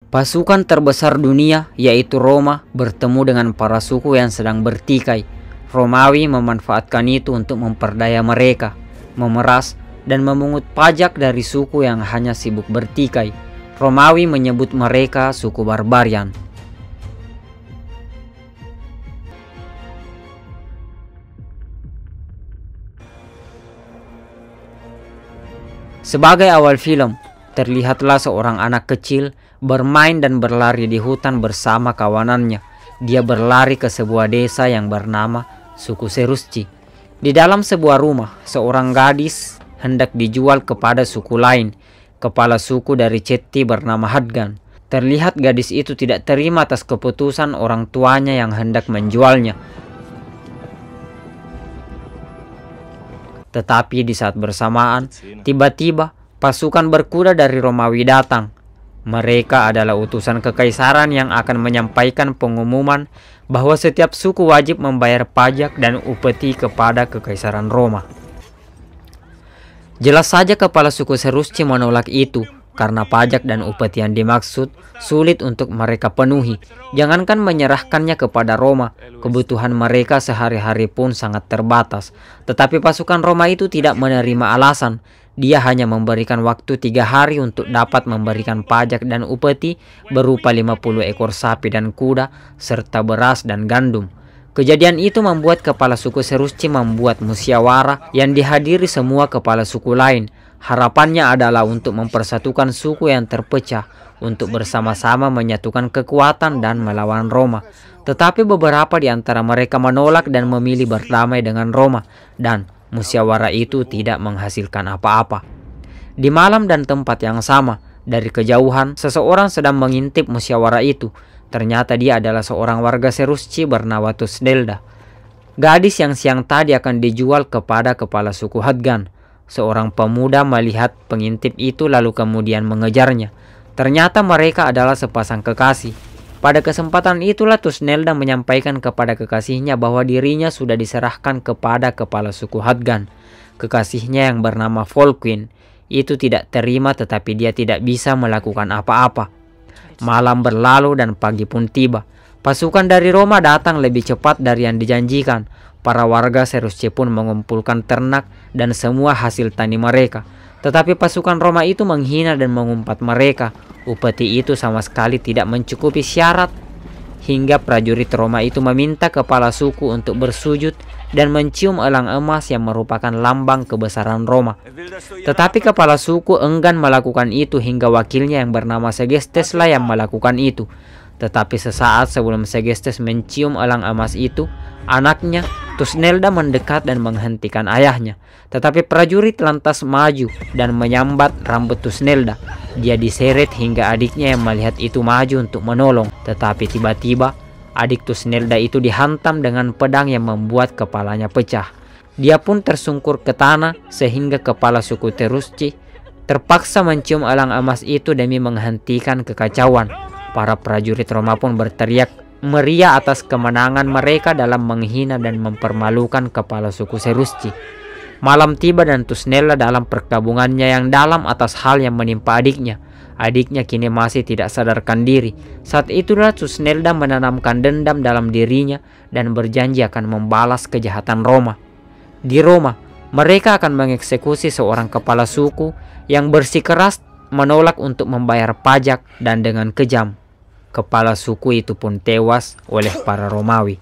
Pasukan terbesar dunia, yaitu Roma, bertemu dengan para suku yang sedang bertikai. Romawi memanfaatkan itu untuk memperdaya mereka, memeras, dan memungut pajak dari suku yang hanya sibuk bertikai. Romawi menyebut mereka suku barbarian. Sebagai awal film, terlihatlah seorang anak kecil bermain dan berlari di hutan bersama kawanannya. Dia berlari ke sebuah desa yang bernama suku Cherusci. Di dalam sebuah rumah, seorang gadis hendak dijual kepada suku lain. Kepala suku dari Cetti bernama Hadgan. Terlihat gadis itu tidak terima atas keputusan orang tuanya yang hendak menjualnya. Tetapi di saat bersamaan, tiba-tiba pasukan berkuda dari Romawi datang. Mereka adalah utusan kekaisaran yang akan menyampaikan pengumuman bahwa setiap suku wajib membayar pajak dan upeti kepada kekaisaran Roma. Jelas saja kepala suku Cherusci menolak itu, karena pajak dan upeti yang dimaksud sulit untuk mereka penuhi. Jangankan menyerahkannya kepada Roma, kebutuhan mereka sehari-hari pun sangat terbatas. Tetapi pasukan Roma itu tidak menerima alasan. Dia hanya memberikan waktu 3 hari untuk dapat memberikan pajak dan upeti berupa 50 ekor sapi dan kuda, serta beras dan gandum. Kejadian itu membuat kepala suku Cherusci membuat musyawarah yang dihadiri semua kepala suku lain. Harapannya adalah untuk mempersatukan suku yang terpecah, untuk bersama-sama menyatukan kekuatan dan melawan Roma. Tetapi beberapa di antara mereka menolak dan memilih berdamai dengan Roma, dan musyawarah itu tidak menghasilkan apa-apa. Di malam dan tempat yang sama, dari kejauhan, seseorang sedang mengintip musyawarah itu. Ternyata dia adalah seorang warga Cherusci bernama Tusnelda, gadis yang siang tadi akan dijual kepada kepala suku Hadgan. Seorang pemuda melihat pengintip itu lalu kemudian mengejarnya. Ternyata mereka adalah sepasang kekasih. Pada kesempatan itulah Tusnelda menyampaikan kepada kekasihnya bahwa dirinya sudah diserahkan kepada kepala suku Hadgan. Kekasihnya yang bernama Volkwin itu tidak terima, tetapi dia tidak bisa melakukan apa-apa. Malam berlalu dan pagi pun tiba. Pasukan dari Roma datang lebih cepat dari yang dijanjikan. Para warga Cherusci pun mengumpulkan ternak dan semua hasil tani mereka. Tetapi pasukan Roma itu menghina dan mengumpat mereka. Upeti itu sama sekali tidak mencukupi syarat, hingga prajurit Roma itu meminta kepala suku untuk bersujud dan mencium elang emas yang merupakan lambang kebesaran Roma. Tetapi kepala suku enggan melakukan itu hingga wakilnya yang bernama Segestes lah yang melakukan itu. Tetapi sesaat sebelum Segestes mencium elang emas itu, anaknya Tusnelda mendekat dan menghentikan ayahnya. Tetapi prajurit lantas maju dan menyambat rambut Tusnelda. Dia diseret hingga adiknya yang melihat itu maju untuk menolong. Tetapi tiba-tiba adik Tusnelda itu dihantam dengan pedang yang membuat kepalanya pecah. Dia pun tersungkur ke tanah sehingga kepala suku Cherusci terpaksa mencium elang emas itu demi menghentikan kekacauan. Para prajurit Roma pun berteriak meriah atas kemenangan mereka dalam menghina dan mempermalukan kepala suku Cherusci. Malam tiba dan Tusnelda dalam perkabungannya yang dalam atas hal yang menimpa adiknya. Adiknya kini masih tidak sadarkan diri. Saat itulah Tusnelda menanamkan dendam dalam dirinya dan berjanji akan membalas kejahatan Roma. Di Roma, mereka akan mengeksekusi seorang kepala suku yang bersikeras menolak untuk membayar pajak, dan dengan kejam kepala suku itu pun tewas oleh para Romawi.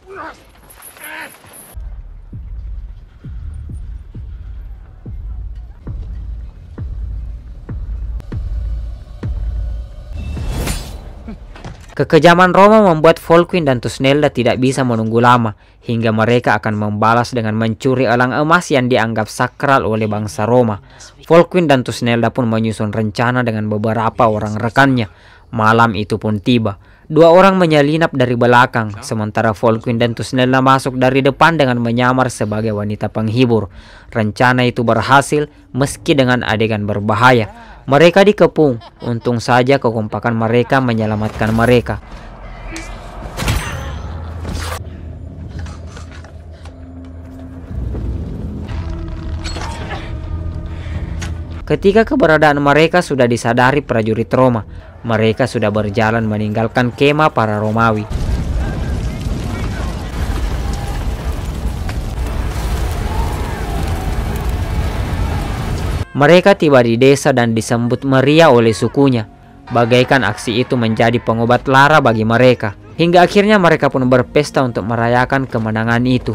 Kekejaman Roma membuat Volkwin dan Tusnelda tidak bisa menunggu lama, hingga mereka akan membalas dengan mencuri elang emas yang dianggap sakral oleh bangsa Roma. Volkwin dan Tusnelda pun menyusun rencana dengan beberapa orang rekannya. Malam itu pun tiba. 2 orang menyelinap dari belakang, sementara Volkwin dan Tusnelda masuk dari depan dengan menyamar sebagai wanita penghibur. Rencana itu berhasil meski dengan adegan berbahaya. Mereka dikepung, untung saja kekompakan mereka menyelamatkan mereka. Ketika keberadaan mereka sudah disadari prajurit Roma, mereka sudah berjalan meninggalkan kemah para Romawi. Mereka tiba di desa dan disambut meriah oleh sukunya. Bagaikan aksi itu menjadi pengobat lara bagi mereka. Hingga akhirnya mereka pun berpesta untuk merayakan kemenangan itu.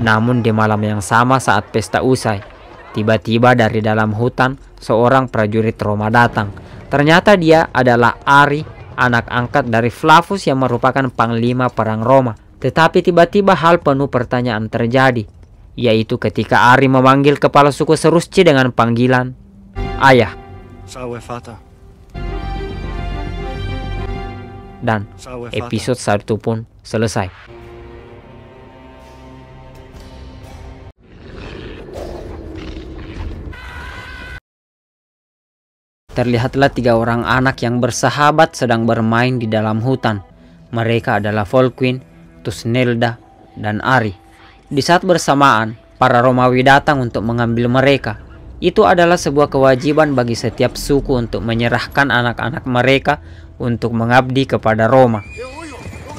Namun di malam yang sama saat pesta usai, tiba-tiba dari dalam hutan seorang prajurit Roma datang. Ternyata dia adalah Ari, anak angkat dari Flavus yang merupakan panglima perang Roma. Tetapi tiba-tiba hal penuh pertanyaan terjadi, yaitu ketika Ari memanggil kepala suku Serusci dengan panggilan Ayah. Dan episode 1 pun selesai. Terlihatlah 3 orang anak yang bersahabat sedang bermain di dalam hutan. Mereka adalah Volquin, Tusnelda, dan Ari. Di saat bersamaan, para Romawi datang untuk mengambil mereka. Itu adalah sebuah kewajiban bagi setiap suku untuk menyerahkan anak-anak mereka untuk mengabdi kepada Roma.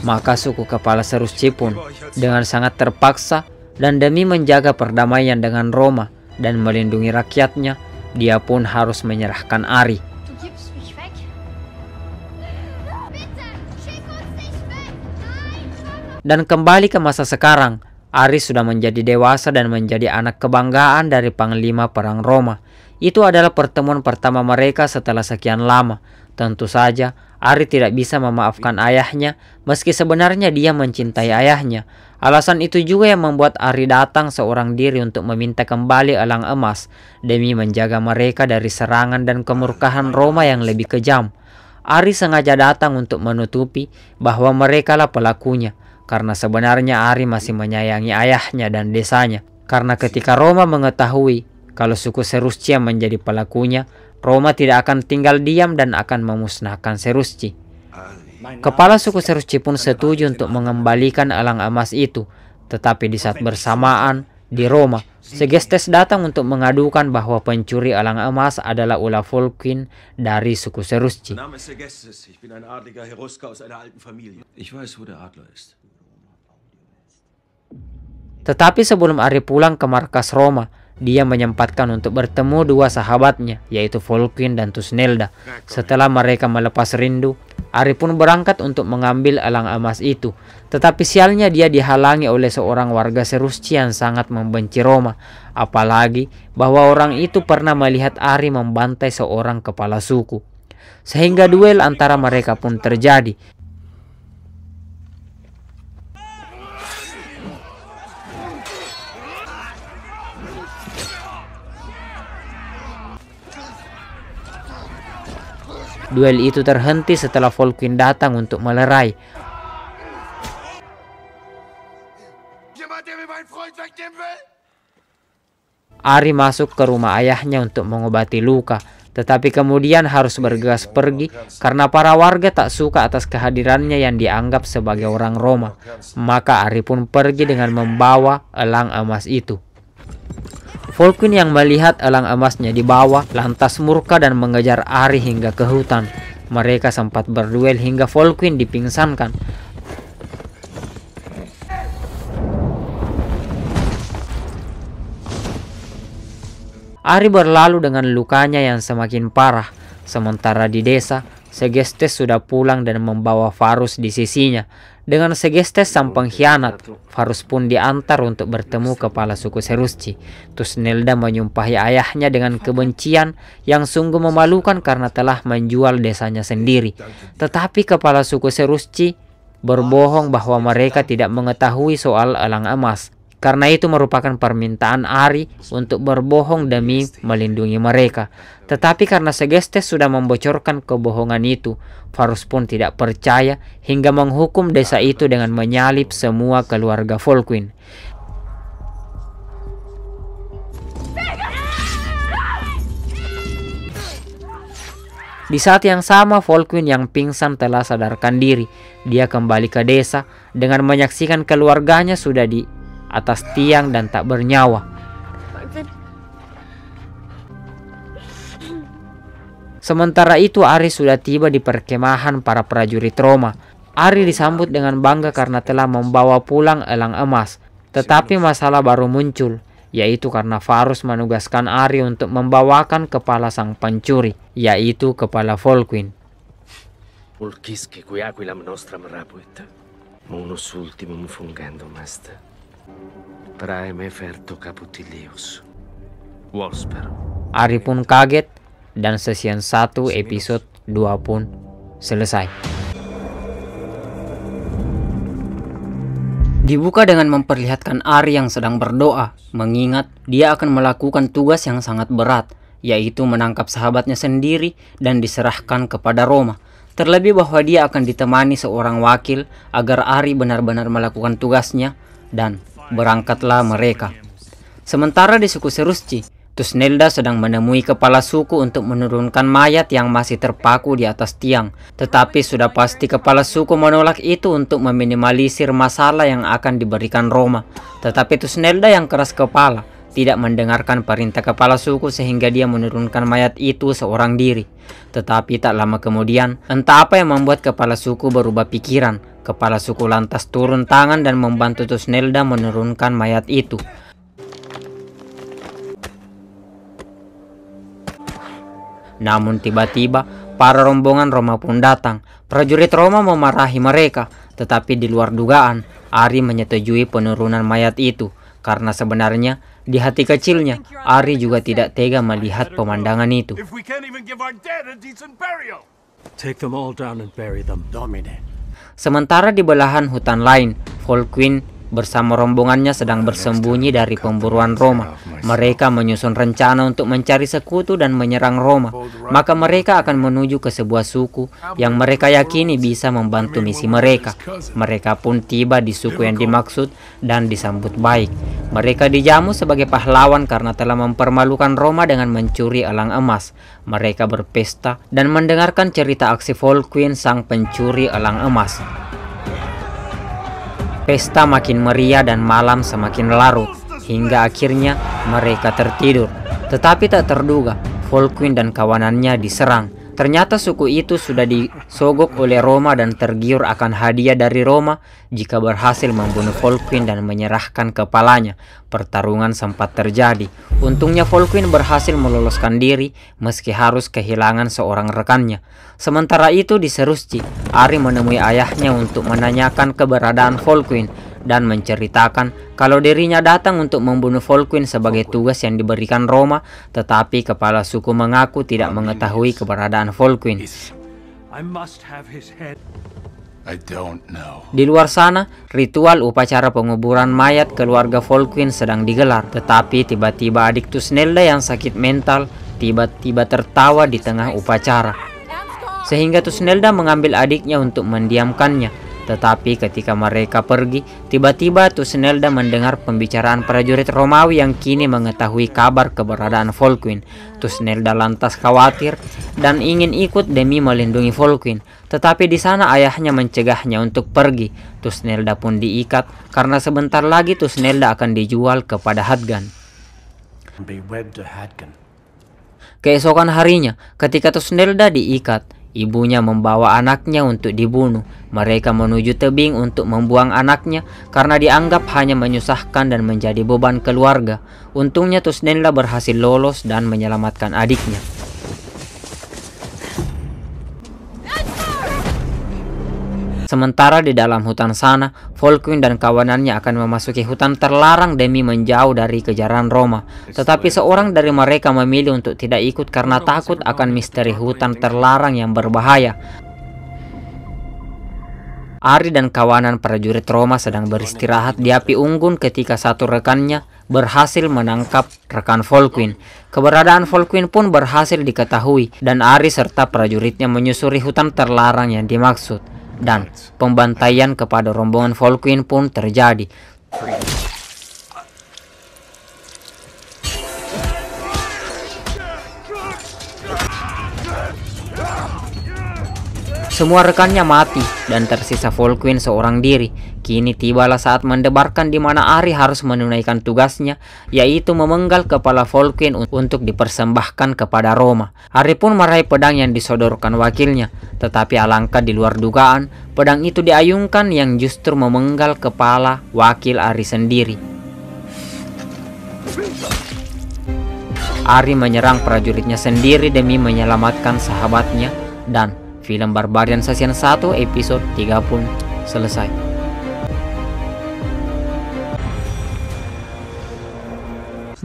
Maka suku kepala Serusci pun dengan sangat terpaksa dan demi menjaga perdamaian dengan Roma dan melindungi rakyatnya, dia pun harus menyerahkan Ari. Dan kembali ke masa sekarang, Ari sudah menjadi dewasa dan menjadi anak kebanggaan dari panglima perang Roma. Itu adalah pertemuan pertama mereka setelah sekian lama. Tentu saja, Ari tidak bisa memaafkan ayahnya, meski sebenarnya dia mencintai ayahnya. Alasan itu juga yang membuat Ari datang seorang diri untuk meminta kembali elang emas demi menjaga mereka dari serangan dan kemurkaan Roma yang lebih kejam. Ari sengaja datang untuk menutupi bahwa merekalah pelakunya, karena sebenarnya Ari masih menyayangi ayahnya dan desanya. Karena ketika Roma mengetahui kalau suku Serusci yang menjadi pelakunya, Roma tidak akan tinggal diam dan akan memusnahkan Serusci. Kepala suku Serusci pun setuju untuk mengembalikan elang emas itu. Tetapi di saat bersamaan di Roma, Segestes datang untuk mengadukan bahwa pencuri elang emas adalah ulah Volquin dari suku Serusci. Tetapi sebelum Ari pulang ke markas Roma, dia menyempatkan untuk bertemu 2 sahabatnya, yaitu Volquin dan Tusnelda. Setelah mereka melepas rindu, Ari pun berangkat untuk mengambil elang emas itu. Tetapi sialnya dia dihalangi oleh seorang warga Serusci yang sangat membenci Roma. Apalagi bahwa orang itu pernah melihat Ari membantai seorang kepala suku. Sehingga duel antara mereka pun terjadi. Duel itu terhenti setelah Volquin datang untuk melerai. Ari masuk ke rumah ayahnya untuk mengobati luka, tetapi kemudian harus bergegas pergi karena para warga tak suka atas kehadirannya yang dianggap sebagai orang Roma. Maka Ari pun pergi dengan membawa elang emas itu. Volquin yang melihat elang emasnya dibawa lantas murka dan mengejar Ari hingga ke hutan. Mereka sempat berduel hingga Volquin dipingsankan. Ari berlalu dengan lukanya yang semakin parah. Sementara di desa, Segestes sudah pulang dan membawa Varus di sisinya. Dengan Segestes sang pengkhianat, Varus pun diantar untuk bertemu kepala suku Serusci. Tusnelda menyumpahi ayahnya dengan kebencian yang sungguh memalukan karena telah menjual desanya sendiri. Tetapi kepala suku Serusci berbohong bahwa mereka tidak mengetahui soal elang emas. Karena itu merupakan permintaan Ari untuk berbohong demi melindungi mereka. Tetapi karena Segestes sudah membocorkan kebohongan itu, Varus pun tidak percaya hingga menghukum desa itu dengan menyalib semua keluarga Volquin. Di saat yang sama, Volkwin yang pingsan telah sadarkan diri. Dia kembali ke desa dengan menyaksikan keluarganya sudah di atas tiang dan tak bernyawa. Sementara itu, Ari sudah tiba di perkemahan para prajurit Roma. Ari disambut dengan bangga karena telah membawa pulang elang emas. Tetapi masalah baru muncul, yaitu karena Varus menugaskan Ari untuk membawakan kepala sang pencuri, yaitu kepala Volkwin. Ulkisque qui aquilam nostram rapuit, munus ultimum fungandum est. Praem eferto caputilius. Wolsper. Ari pun kaget dan season 1 episode 2 pun selesai. Dibuka dengan memperlihatkan Ari yang sedang berdoa, mengingat dia akan melakukan tugas yang sangat berat, yaitu menangkap sahabatnya sendiri dan diserahkan kepada Roma. Terlebih bahwa dia akan ditemani seorang wakil agar Ari benar-benar melakukan tugasnya, dan berangkatlah mereka. Sementara di suku Serusci, Tusnelda sedang menemui kepala suku untuk menurunkan mayat yang masih terpaku di atas tiang. Tetapi sudah pasti kepala suku menolak itu untuk meminimalisir masalah yang akan diberikan Roma. Tetapi Tusnelda yang keras kepala tidak mendengarkan perintah kepala suku sehingga dia menurunkan mayat itu seorang diri. Tetapi tak lama kemudian, entah apa yang membuat kepala suku berubah pikiran. Kepala suku lantas turun tangan dan membantu Tusnelda menurunkan mayat itu. Namun tiba-tiba para rombongan Roma pun datang. Prajurit Roma memarahi mereka, tetapi di luar dugaan, Ari menyetujui penurunan mayat itu. Karena sebenarnya di hati kecilnya, Ari juga tidak tega melihat pemandangan itu. Sementara di belahan hutan lain, Volkwin bersama rombongannya sedang bersembunyi dari pemburuan Roma. Mereka menyusun rencana untuk mencari sekutu dan menyerang Roma. Maka mereka akan menuju ke sebuah suku yang mereka yakini bisa membantu misi mereka. Mereka pun tiba di suku yang dimaksud dan disambut baik. Mereka dijamu sebagai pahlawan karena telah mempermalukan Roma dengan mencuri elang emas. Mereka berpesta dan mendengarkan cerita aksi Volkwin sang pencuri elang emas. Pesta makin meriah dan malam semakin larut, hingga akhirnya mereka tertidur. Tetapi tak terduga, Volkwin dan kawanannya diserang. Ternyata suku itu sudah disogok oleh Roma dan tergiur akan hadiah dari Roma jika berhasil membunuh Volkwin dan menyerahkan kepalanya. Pertarungan sempat terjadi. Untungnya Volkwin berhasil meloloskan diri meski harus kehilangan seorang rekannya. Sementara itu di Serusci, Ari menemui ayahnya untuk menanyakan keberadaan Volkwin dan menceritakan kalau dirinya datang untuk membunuh Volkwin sebagai tugas yang diberikan Roma, tetapi kepala suku mengaku tidak mengetahui keberadaan Volkwin. Di luar sana, ritual upacara penguburan mayat keluarga Volkwin sedang digelar, tetapi tiba-tiba adik Tusnelda yang sakit mental tiba-tiba tertawa di tengah upacara. Sehingga Tusnelda mengambil adiknya untuk mendiamkannya. Tetapi ketika mereka pergi, tiba-tiba Tusnelda mendengar pembicaraan prajurit Romawi yang kini mengetahui kabar keberadaan Volkwin. Tusnelda lantas khawatir dan ingin ikut demi melindungi Volkwin. Tetapi di sana ayahnya mencegahnya untuk pergi. Tusnelda pun diikat karena sebentar lagi Tusnelda akan dijual kepada Hadgan. Keesokan harinya, ketika Tusnelda diikat, ibunya membawa anaknya untuk dibunuh. Mereka menuju tebing untuk membuang anaknya karena dianggap hanya menyusahkan dan menjadi beban keluarga. Untungnya Tusnelda berhasil lolos dan menyelamatkan adiknya. Sementara di dalam hutan sana, Volkwin dan kawanannya akan memasuki hutan terlarang demi menjauh dari kejaran Roma. Tetapi seorang dari mereka memilih untuk tidak ikut karena takut akan misteri hutan terlarang yang berbahaya. Ari dan kawanan prajurit Roma sedang beristirahat di api unggun ketika satu rekannya berhasil menangkap rekan Volkwin. Keberadaan Volkwin pun berhasil diketahui dan Ari serta prajuritnya menyusuri hutan terlarang yang dimaksud. Dan pembantaian kepada rombongan Volkwin pun terjadi. Semua rekannya mati dan tersisa Volkwin seorang diri. Kini tibalah saat mendebarkan di mana Ari harus menunaikan tugasnya, yaitu memenggal kepala Volkwin untuk dipersembahkan kepada Roma. Ari pun meraih pedang yang disodorkan wakilnya, tetapi alangkah di luar dugaan, pedang itu diayunkan yang justru memenggal kepala wakil Ari sendiri. Ari menyerang prajuritnya sendiri demi menyelamatkan sahabatnya, dan film Barbarian Season 1 episode 3 pun selesai.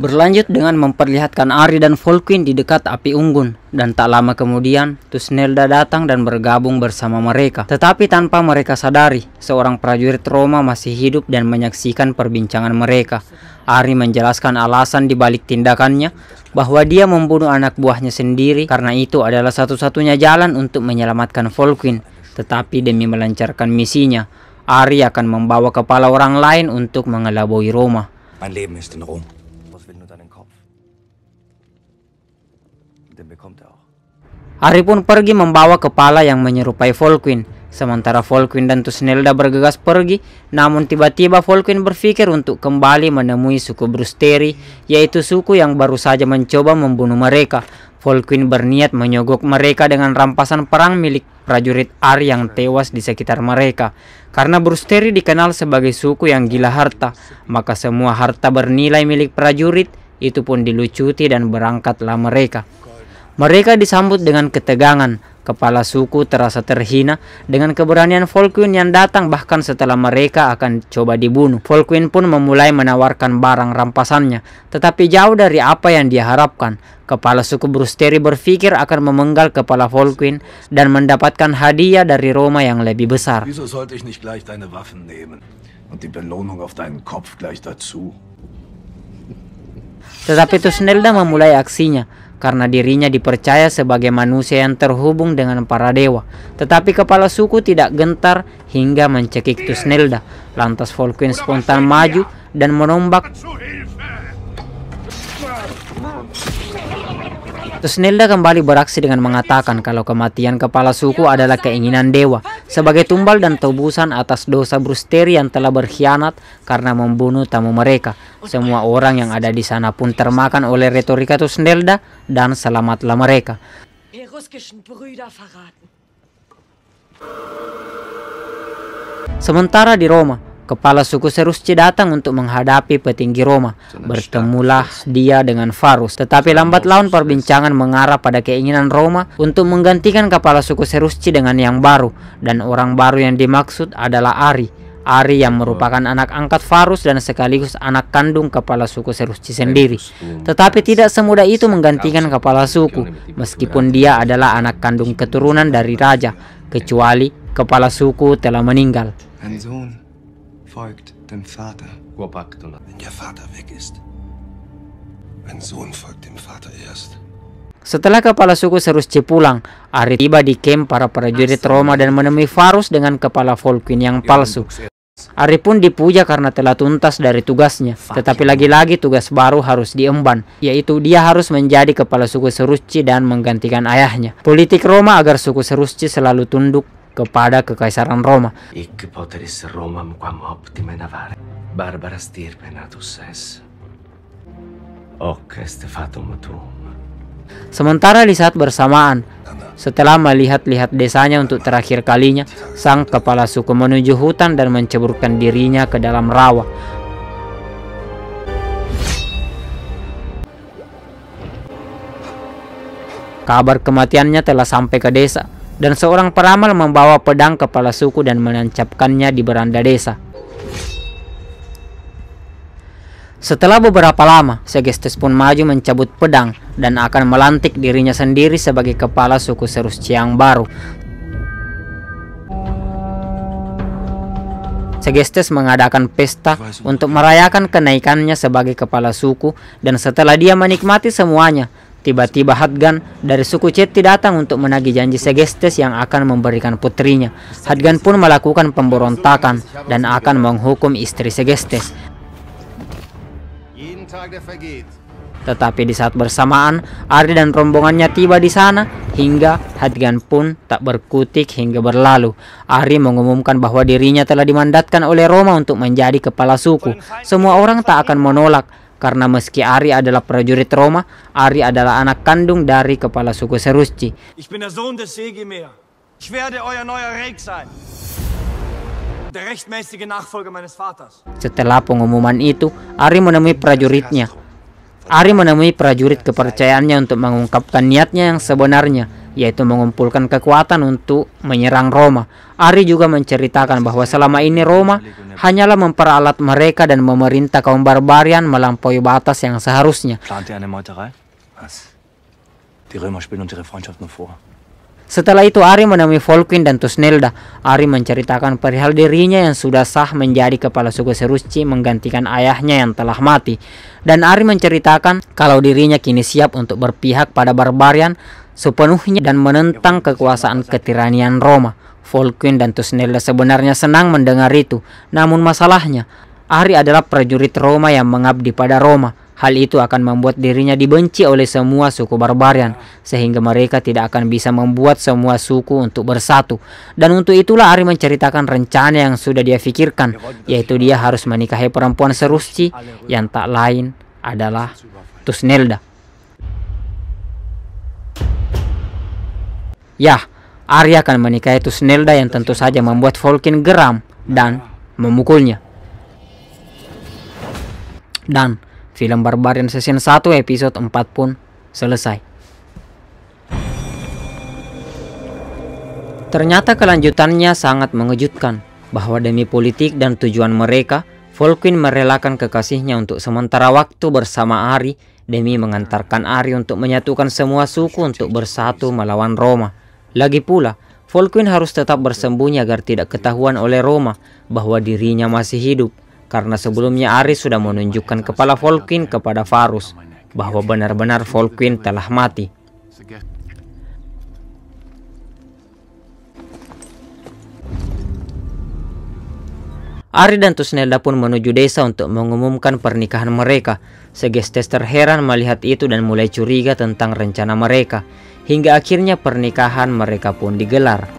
Berlanjut dengan memperlihatkan Ari dan Volkwin di dekat api unggun, dan tak lama kemudian Thusnelda datang dan bergabung bersama mereka. Tetapi tanpa mereka sadari, seorang prajurit Roma masih hidup dan menyaksikan perbincangan mereka. Ari menjelaskan alasan di balik tindakannya, bahwa dia membunuh anak buahnya sendiri karena itu adalah satu-satunya jalan untuk menyelamatkan Volkwin. Tetapi demi melancarkan misinya, Ari akan membawa kepala orang lain untuk mengelabui Roma. Mein Leben ist in Rom. Was will nur deinen Kopf? Den bekommt er auch. Ari pun pergi membawa kepala yang menyerupai Volkwin. Sementara Volkwin dan Thusnelda bergegas pergi, namun tiba-tiba Volkwin berpikir untuk kembali menemui suku Brusteri, yaitu suku yang baru saja mencoba membunuh mereka. Volkwin berniat menyogok mereka dengan rampasan perang milik prajurit Ari yang tewas di sekitar mereka. Karena Brusteri dikenal sebagai suku yang gila harta, maka semua harta bernilai milik prajurit itu pun dilucuti dan berangkatlah mereka. Mereka disambut dengan ketegangan. Kepala suku terasa terhina dengan keberanian Volkwin yang datang bahkan setelah mereka akan coba dibunuh. Volkwin pun memulai menawarkan barang rampasannya, tetapi jauh dari apa yang dia harapkan. Kepala suku Brusteri berpikir akan memenggal kepala Volkwin dan mendapatkan hadiah dari Roma yang lebih besar. Wieso sollte ich nicht gleich deine Waffen nehmen und die Belohnung auf deinen Kopf gleich dazu? Tetapi Thusnelda memulai aksinya karena dirinya dipercaya sebagai manusia yang terhubung dengan para dewa. Tetapi kepala suku tidak gentar hingga mencekik Thusnelda. Lantas Volkwin spontan maju dan menombak. Thusnelda kembali beraksi dengan mengatakan kalau kematian kepala suku adalah keinginan dewa sebagai tumbal dan tebusan atas dosa Brusteri yang telah berkhianat karena membunuh tamu mereka. Semua orang yang ada di sana pun termakan oleh retorika Thusnelda dan selamatlah mereka. Sementara di Roma, kepala suku Serusci datang untuk menghadapi petinggi Roma. Bertemulah dia dengan Varus. Tetapi lambat laun perbincangan mengarah pada keinginan Roma untuk menggantikan kepala suku Serusci dengan yang baru. Dan orang baru yang dimaksud adalah Ari. Ari yang merupakan anak angkat Varus dan sekaligus anak kandung kepala suku Serusci sendiri. Tetapi tidak semudah itu menggantikan kepala suku, meskipun dia adalah anak kandung keturunan dari raja, kecuali kepala suku telah meninggal. Ein Sohn folgt dem Vater. Wenn der Vater weg ist. Ein Sohn folgt dem Vater erst. Setelah kepala suku Serusci pulang, Ari tiba di camp para prajurit Roma dan menemui Varus dengan kepala Volkwin yang palsu. Ari pun dipuja karena telah tuntas dari tugasnya, tetapi lagi-lagi tugas baru harus diemban, yaitu dia harus menjadi kepala suku Serusci dan menggantikan ayahnya. Politik Roma agar suku Serusci selalu tunduk kepada kekaisaran Roma. Icke poteris Romam quam optima navare, barbara stirpe natus es. Hoc est fatum tuum. Sementara di saat bersamaan, setelah melihat-lihat desanya untuk terakhir kalinya, sang kepala suku menuju hutan dan menceburkan dirinya ke dalam rawa. Kabar kematiannya telah sampai ke desa, dan seorang peramal membawa pedang kepala suku dan menancapkannya di beranda desa. Setelah beberapa lama, Segestes pun maju mencabut pedang dan akan melantik dirinya sendiri sebagai kepala suku Serusci yang baru. Segestes mengadakan pesta untuk merayakan kenaikannya sebagai kepala suku, dan setelah dia menikmati semuanya, tiba-tiba Hadgan dari suku Ceti datang untuk menagih janji Segestes yang akan memberikan putrinya. Hadgan pun melakukan pemberontakan dan akan menghukum istri Segestes. Jeden Tag, der vergeht, Tetapi di saat bersamaan, Ari dan rombongannya tiba di sana hingga Hadgan pun tak berkutik hingga berlalu. Ari mengumumkan bahwa dirinya telah dimandatkan oleh Roma untuk menjadi kepala suku. Semua orang tak akan menolak karena meski Ari adalah prajurit Roma, Ari adalah anak kandung dari kepala suku Serusci. Ich bin der Sohn des Seegemeer. Ich werde euer neuer Reik sein. Der rechtmäßige Nachfolger meines Vaters. Setelah pengumuman itu, Ari menemui prajuritnya. Ari menemui prajurit kepercayaannya untuk mengungkapkan niatnya yang sebenarnya, yaitu mengumpulkan kekuatan untuk menyerang Roma. Ari juga menceritakan bahwa selama ini Roma hanyalah memperalat mereka dan memerintah kaum barbarian melampaui batas yang seharusnya. Plant ihr eine Meuterei? Was? Die Römer spielen uns ihre Freundschaft nur vor. Setelah itu Ari menemui Volkwin dan Tusnelda. Ari menceritakan perihal dirinya yang sudah sah menjadi kepala suku Serusci menggantikan ayahnya yang telah mati. Dan Ari menceritakan kalau dirinya kini siap untuk berpihak pada barbarian sepenuhnya dan menentang kekuasaan ketiranian Roma. Volkwin dan Tusnelda sebenarnya senang mendengar itu. Namun masalahnya, Ari adalah prajurit Roma yang mengabdi pada Roma. Hal itu akan membuat dirinya dibenci oleh semua suku barbarian, sehingga mereka tidak akan bisa membuat semua suku untuk bersatu. Dan untuk itulah Ari menceritakan rencana yang sudah dia pikirkan, yaitu dia harus menikahi perempuan Serusci yang tak lain adalah Tusnelda. Yah, Ari akan menikahi Tusnelda yang tentu saja membuat Volkwin geram dan memukulnya. Dan film Barbarian Season 1 episode 4 pun selesai. Ternyata kelanjutannya sangat mengejutkan, bahwa demi politik dan tujuan mereka, Volkwin merelakan kekasihnya untuk sementara waktu bersama Ari demi mengantarkan Ari untuk menyatukan semua suku untuk bersatu melawan Roma. Lagi pula, Volkwin harus tetap bersembunyi agar tidak ketahuan oleh Roma bahwa dirinya masih hidup. Karena sebelumnya Ari sudah menunjukkan kepala Volkwin kepada Varus bahwa benar-benar Volkwin telah mati. Ari dan Tusnelda pun menuju desa untuk mengumumkan pernikahan mereka. Segestes terheran melihat itu dan mulai curiga tentang rencana mereka. Hingga akhirnya pernikahan mereka pun digelar.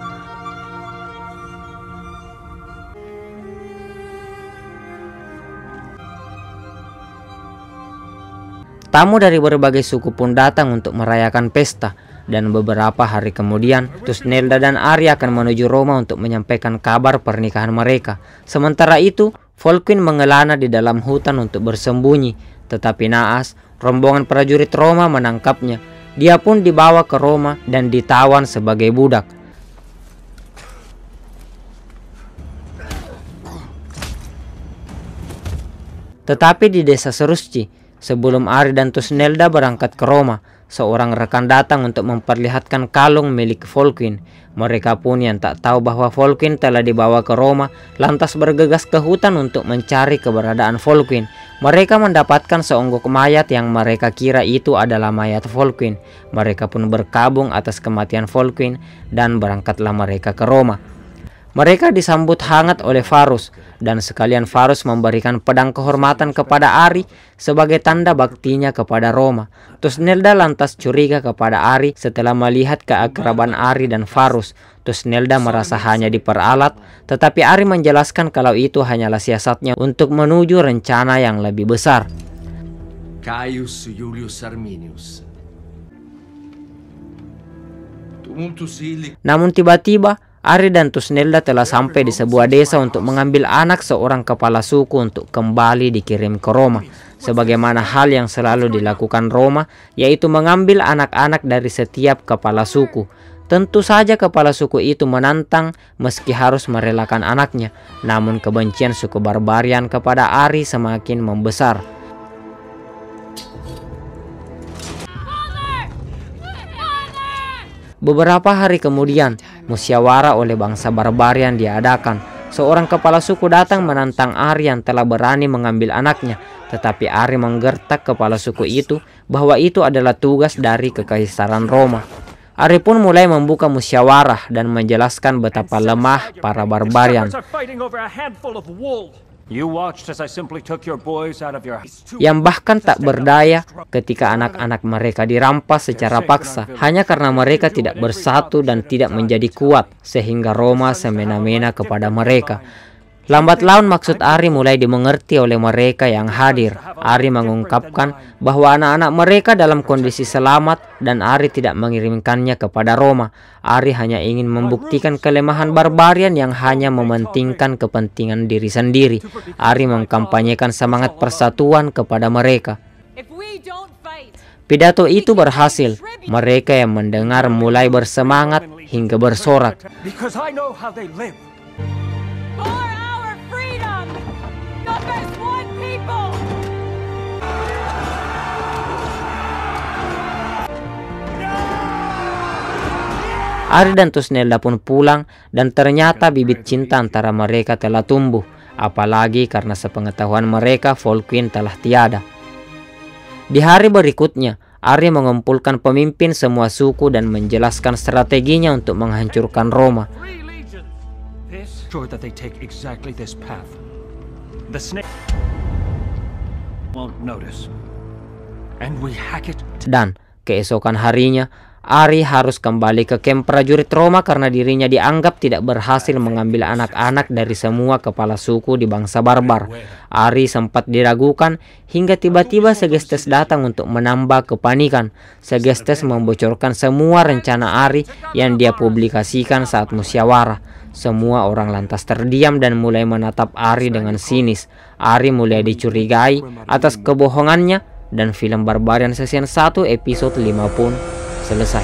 Tamu dari berbagai suku pun datang untuk merayakan pesta, dan beberapa hari kemudian Tusnelda dan Ari akan menuju Roma untuk menyampaikan kabar pernikahan mereka. Sementara itu, Volkwin mengelana di dalam hutan untuk bersembunyi, tetapi naas, rombongan prajurit Roma menangkapnya. Dia pun dibawa ke Roma dan ditawan sebagai budak. Tetapi di desa Serusci, sebelum Ari dan Tusnelda berangkat ke Roma, seorang rekan datang untuk memperlihatkan kalung milik Volkwin. Mereka pun yang tak tahu bahwa Volkwin telah dibawa ke Roma, lantas bergegas ke hutan untuk mencari keberadaan Volkwin. Mereka mendapatkan seonggok mayat yang mereka kira itu adalah mayat Volkwin. Mereka pun berkabung atas kematian Volkwin dan berangkatlah mereka ke Roma. Mereka disambut hangat oleh Varus, dan sekalian Varus memberikan pedang kehormatan kepada Ari sebagai tanda baktinya kepada Roma. Tusnelda lantas curiga kepada Ari setelah melihat keakraban Ari dan Varus. Tusnelda merasa hanya diperalat, tetapi Ari menjelaskan kalau itu hanyalah siasatnya untuk menuju rencana yang lebih besar. Caius Iulius Arminius. Namun tiba-tiba Ari dan Tusnelda telah sampai di sebuah desa untuk mengambil anak seorang kepala suku untuk kembali dikirim ke Roma. Sebagaimana hal yang selalu dilakukan Roma, yaitu mengambil anak-anak dari setiap kepala suku. Tentu saja kepala suku itu menantang meski harus merelakan anaknya. Namun kebencian suku barbarian kepada Ari semakin membesar. Beberapa hari kemudian, musyawarah oleh bangsa barbarian diadakan. Seorang kepala suku datang menantang Ari yang telah berani mengambil anaknya. Tetapi Ari menggertak kepala suku itu bahwa itu adalah tugas dari kekaisaran Roma. Ari pun mulai membuka musyawarah dan menjelaskan betapa lemah para barbarian. You watched as I simply took your boys out of your... yang bahkan tak berdaya ketika anak-anak mereka dirampas secara paksa hanya karena mereka tidak bersatu dan tidak menjadi kuat, sehingga Roma semena-mena kepada mereka. Lambat laun maksud Ari mulai dimengerti oleh mereka yang hadir. Ari mengungkapkan bahwa anak-anak mereka dalam kondisi selamat dan Ari tidak mengirimkannya kepada Roma. Ari hanya ingin membuktikan kelemahan barbarian yang hanya mementingkan kepentingan diri sendiri. Ari mengkampanyekan semangat persatuan kepada mereka. Pidato itu berhasil. Mereka yang mendengar mulai bersemangat hingga bersorak. Because I know how they live. Ari dan Tusnelda pun pulang dan ternyata bibit cinta antara mereka telah tumbuh, apalagi karena sepengetahuan mereka Volkwin telah tiada. Di hari berikutnya, Ari mengumpulkan pemimpin semua suku dan menjelaskan strateginya untuk menghancurkan Roma. Sure that they take exactly this path. The snake won't notice. And we hack it. Dan keesokan harinya, Ari harus kembali ke kamp prajurit Roma karena dirinya dianggap tidak berhasil mengambil anak-anak dari semua kepala suku di bangsa barbar. Ari sempat diragukan hingga tiba-tiba Segestes datang untuk menambah kepanikan. Segestes membocorkan semua rencana Ari yang dia publikasikan saat musyawarah. Semua orang lantas terdiam dan mulai menatap Ari dengan sinis. Ari mulai dicurigai atas kebohongannya dan film Barbarian Season 1 episode 5 pun selesai.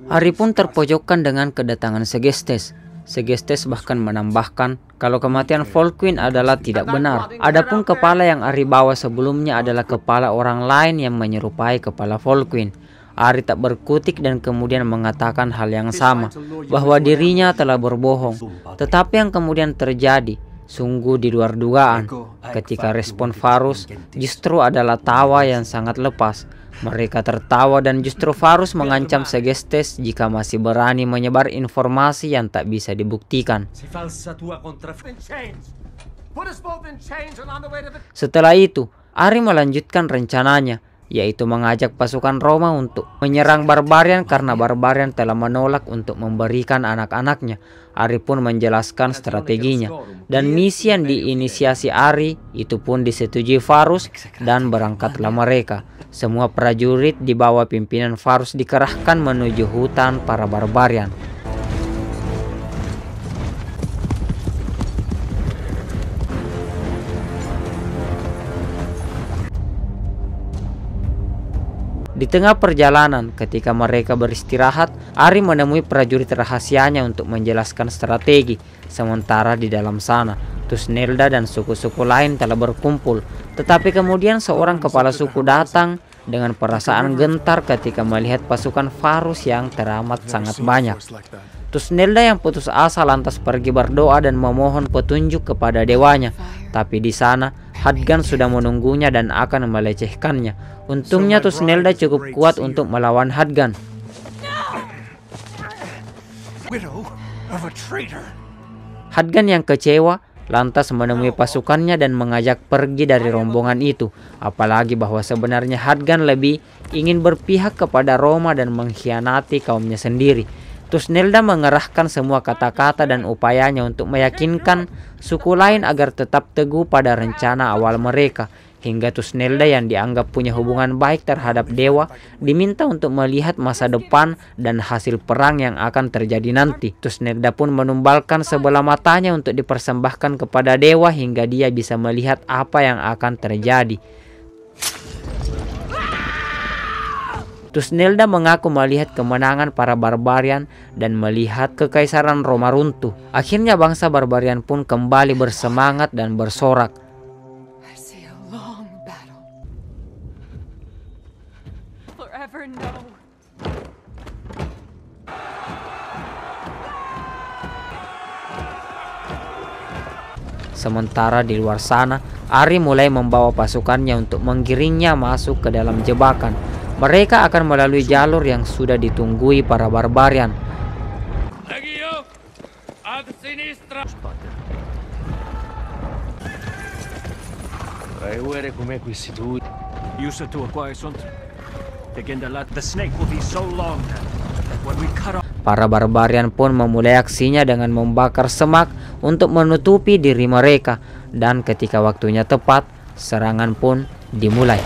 Ari pun terpojokkan dengan kedatangan Segestes. Segestes bahkan menambahkan kalau kematian Volkwin adalah tidak benar. Adapun kepala yang Ari bawa sebelumnya adalah kepala orang lain yang menyerupai kepala Volkwin. Ari tak berkutik dan kemudian mengatakan hal yang sama, bahwa dirinya telah berbohong. Tetapi yang kemudian terjadi sungguh di luar dugaan. Ketika respon Varus justru adalah tawa yang sangat lepas. Mereka tertawa dan justru Varus mengancam Segestes jika masih berani menyebar informasi yang tak bisa dibuktikan. Setelah itu, Ari melanjutkan rencananya, yaitu mengajak pasukan Roma untuk menyerang barbarian karena barbarian telah menolak untuk memberikan anak-anaknya. Ari pun menjelaskan strateginya, dan misi yang diinisiasi Ari itu pun disetujui Varus dan berangkatlah mereka. Semua prajurit di bawah pimpinan Varus dikerahkan menuju hutan para barbarian. Di tengah perjalanan, ketika mereka beristirahat, Ari menemui prajurit rahasianya untuk menjelaskan strategi. Sementara di dalam sana, Tusnelda dan suku-suku lain telah berkumpul. Tetapi kemudian seorang kepala suku datang dengan perasaan gentar ketika melihat pasukan Varus yang teramat sangat banyak. Tusnelda yang putus asa lantas pergi berdoa dan memohon petunjuk kepada dewanya. Tapi di sana, Hadgan sudah menunggunya dan akan melecehkannya. Untungnya Tusnelda cukup kuat untuk melawan Hadgan. Hadgan yang kecewa lantas menemui pasukannya dan mengajak pergi dari rombongan itu. Apalagi bahwa sebenarnya Hadgan lebih ingin berpihak kepada Roma dan mengkhianati kaumnya sendiri. Tusnelda mengerahkan semua kata-kata dan upayanya untuk meyakinkan suku lain agar tetap teguh pada rencana awal mereka. Hingga Tusnelda yang dianggap punya hubungan baik terhadap dewa diminta untuk melihat masa depan dan hasil perang yang akan terjadi nanti. Tusnelda pun menumbalkan sebelah matanya untuk dipersembahkan kepada dewa hingga dia bisa melihat apa yang akan terjadi. Tusnelda mengaku melihat kemenangan para barbarian dan melihat kekaisaran Roma runtuh. Akhirnya bangsa barbarian pun kembali bersemangat dan bersorak. Sementara di luar sana, Ari mulai membawa pasukannya untuk menggiringnya masuk ke dalam jebakan. Mereka akan melalui jalur yang sudah ditunggui para barbarian. Use it to acquire something. The snake will be so long that when we cut off. Para barbarian pun memulai aksinya dengan membakar semak untuk menutupi diri mereka, dan ketika waktunya tepat, serangan pun dimulai.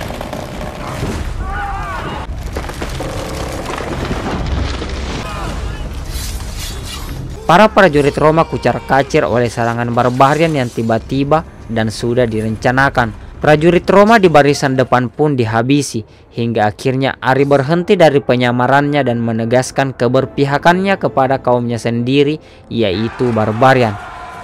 Para prajurit Roma kucar-kacir oleh serangan barbarian yang tiba-tiba dan sudah direncanakan. Prajurit Roma di barisan depan pun dihabisi, hingga akhirnya Ari berhenti dari penyamarannya dan menegaskan keberpihakannya kepada kaumnya sendiri, yaitu barbarian.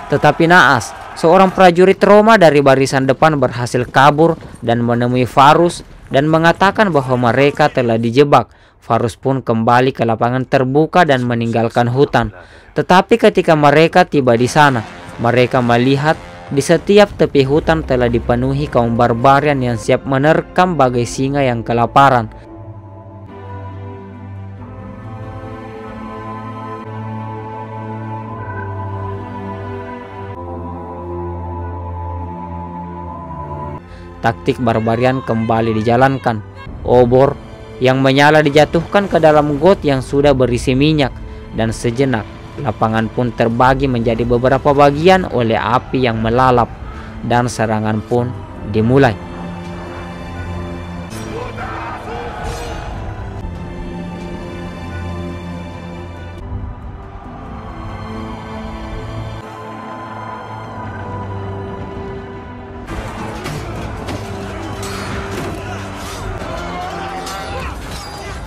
Tetapi naas, seorang prajurit Roma dari barisan depan berhasil kabur dan menemui Varus dan mengatakan bahwa mereka telah dijebak. Varus pun kembali ke lapangan terbuka dan meninggalkan hutan. Tetapi ketika mereka tiba di sana, mereka melihat di setiap tepi hutan telah dipenuhi kaum barbarian yang siap menerkam bagai singa yang kelaparan. Taktik barbarian kembali dijalankan. Obor yang menyala dijatuhkan ke dalam got yang sudah berisi minyak, dan sejenak lapangan pun terbagi menjadi beberapa bagian oleh api yang melalap, dan serangan pun dimulai.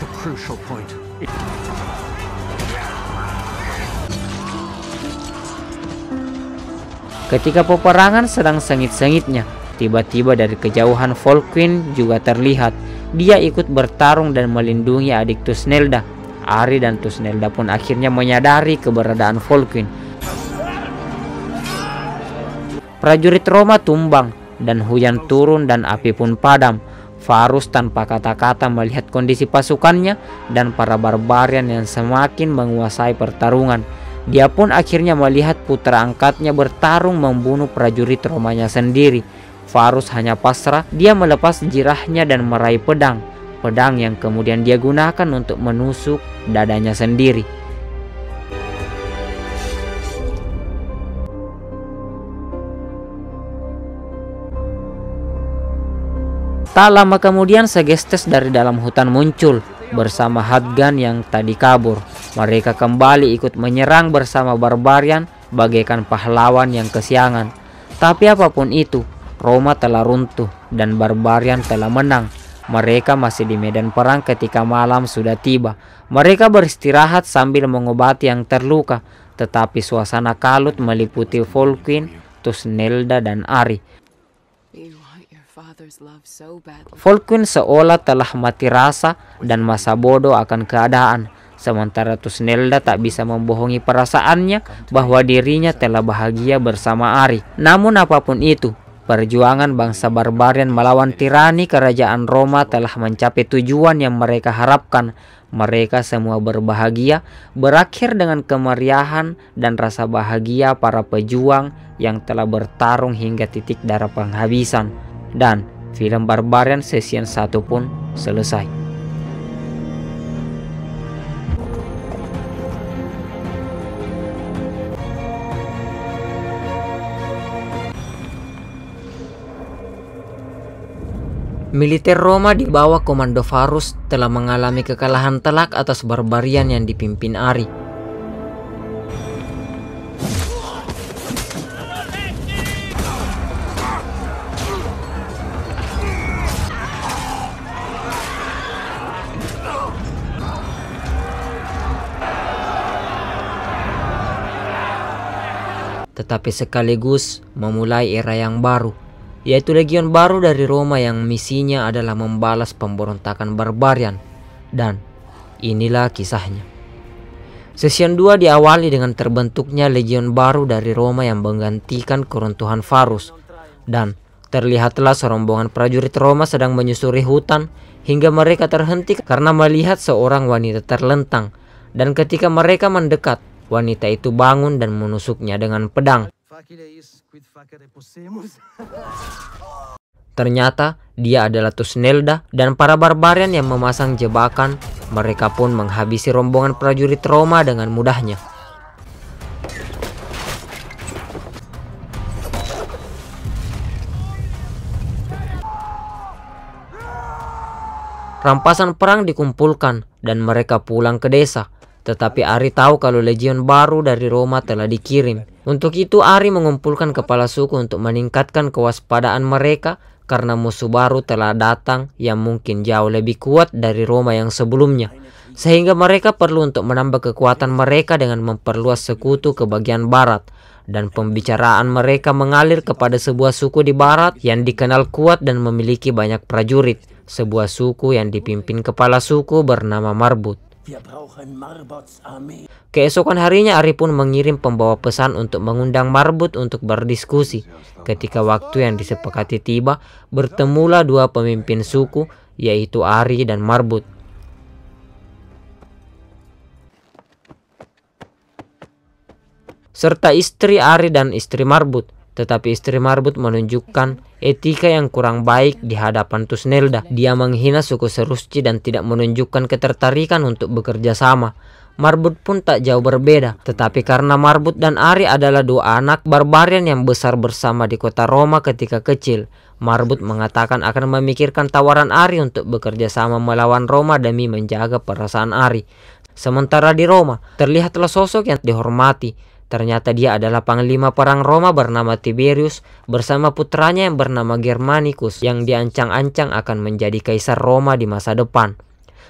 The crucial point. Ketika peperangan sedang sengit-sengitnya, tiba-tiba dari kejauhan Volkwin juga terlihat. Dia ikut bertarung dan melindungi adik Tusnelda. Ari dan Tusnelda pun akhirnya menyadari keberadaan Volkwin. Prajurit Roma tumbang dan hujan turun dan api pun padam. Varus tanpa kata-kata melihat kondisi pasukannya dan para barbarian yang semakin menguasai pertarungan. Dia pun akhirnya melihat putra angkatnya bertarung membunuh prajurit Romanya sendiri. Varus hanya pasrah. Dia melepas jirahnya dan meraih pedang. Pedang yang kemudian dia gunakan untuk menusuk dadanya sendiri. Tak lama kemudian Segestes dari dalam hutan muncul bersama Hadgan yang tadi kabur. Mereka kembali ikut menyerang bersama barbarian bagaikan pahlawan yang kesiangan. Tapi apapun itu, Roma telah runtuh dan barbarian telah menang. Mereka masih di medan perang ketika malam sudah tiba. Mereka beristirahat sambil mengobati yang terluka, tetapi suasana kalut meliputi Volkwin, Tusnelda, dan Ari. Volkwin seolah telah mati rasa dan masa bodoh akan keadaan, sementara Tusnelda tak bisa membohongi perasaannya bahwa dirinya telah bahagia bersama Ari. Namun apapun itu, perjuangan bangsa barbarian melawan tirani kerajaan Roma telah mencapai tujuan yang mereka harapkan. Mereka semua berbahagia, berakhir dengan kemeriahan dan rasa bahagia para pejuang yang telah bertarung hingga titik darah penghabisan. Dan film Barbarian Season 1 pun selesai. Militer Roma di bawah komando Varus telah mengalami kekalahan telak atas barbarian yang dipimpin Ari. Tetapi sekaligus memulai era yang baru, yaitu legion baru dari Roma yang misinya adalah membalas pemberontakan barbarian. Dan inilah kisahnya. Season 2 diawali dengan terbentuknya legion baru dari Roma yang menggantikan keruntuhan Varus. Dan terlihatlah serombongan prajurit Roma sedang menyusuri hutan hingga mereka terhenti karena melihat seorang wanita terlentang. Dan ketika mereka mendekat, wanita itu bangun dan menusuknya dengan pedang. Ternyata dia adalah Tusnelda dan para barbarian yang memasang jebakan. Mereka pun menghabisi rombongan prajurit Roma dengan mudahnya. Rampasan perang dikumpulkan dan mereka pulang ke desa. Tetapi Ari tahu kalau legion baru dari Roma telah dikirim. Untuk itu Ari mengumpulkan kepala suku untuk meningkatkan kewaspadaan mereka karena musuh baru telah datang yang mungkin jauh lebih kuat dari Roma yang sebelumnya. Sehingga mereka perlu untuk menambah kekuatan mereka dengan memperluas sekutu ke bagian barat. Dan pembicaraan mereka mengalir kepada sebuah suku di barat yang dikenal kuat dan memiliki banyak prajurit. Sebuah suku yang dipimpin kepala suku bernama Marbut. Keesokan harinya Ari pun mengirim pembawa pesan untuk mengundang Marbut untuk berdiskusi. Ketika waktu yang disepakati tiba, bertemulah dua pemimpin suku, yaitu Ari dan Marbut. Serta istri Ari dan istri Marbut. Tetapi istri Marbut menunjukkan etika yang kurang baik di hadapan Tusnelda. Dia menghina suku Serusci dan tidak menunjukkan ketertarikan untuk bekerja sama. Marbut pun tak jauh berbeda. Tetapi karena Marbut dan Ari adalah dua anak barbarian yang besar bersama di kota Roma ketika kecil, Marbut mengatakan akan memikirkan tawaran Ari untuk bekerja sama melawan Roma demi menjaga perasaan Ari. Sementara di Roma, terlihatlah sosok yang dihormati. Ternyata dia adalah panglima perang Roma bernama Tiberius bersama putranya yang bernama Germanicus yang diancang-ancang akan menjadi kaisar Roma di masa depan.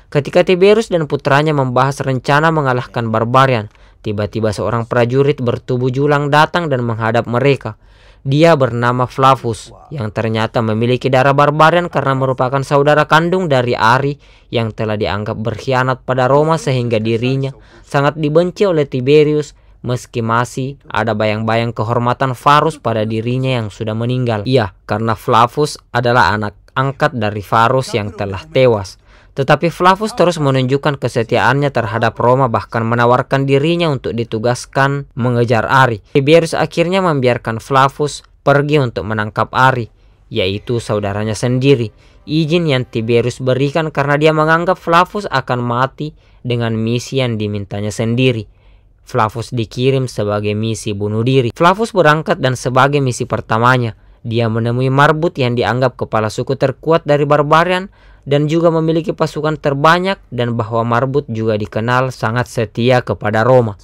Ketika Tiberius dan putranya membahas rencana mengalahkan barbarian, tiba-tiba seorang prajurit bertubuh julang datang dan menghadap mereka. Dia bernama Flavus yang ternyata memiliki darah barbarian karena merupakan saudara kandung dari Ari yang telah dianggap berkhianat pada Roma sehingga dirinya sangat dibenci oleh Tiberius. Meski masih ada bayang-bayang kehormatan Varus pada dirinya yang sudah meninggal. Iya, karena Flavus adalah anak angkat dari Varus yang telah tewas. Tetapi Flavus terus menunjukkan kesetiaannya terhadap Roma, bahkan menawarkan dirinya untuk ditugaskan mengejar Ari. Tiberius akhirnya membiarkan Flavus pergi untuk menangkap Ari, yaitu saudaranya sendiri. Izin yang Tiberius berikan karena dia menganggap Flavus akan mati dengan misi yang dimintanya sendiri. Flavus dikirim sebagai misi bunuh diri. Flavus berangkat dan sebagai misi pertamanya, dia menemui Marbut yang dianggap kepala suku terkuat dari barbarian dan juga memiliki pasukan terbanyak, dan bahwa Marbut juga dikenal sangat setia kepada Roma.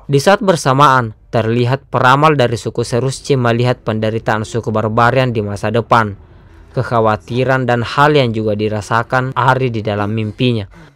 Di saat bersamaan, terlihat peramal dari suku Serusci melihat penderitaan suku barbarian di masa depan. Kekhawatiran dan hal yang juga dirasakan Ari di dalam mimpinya.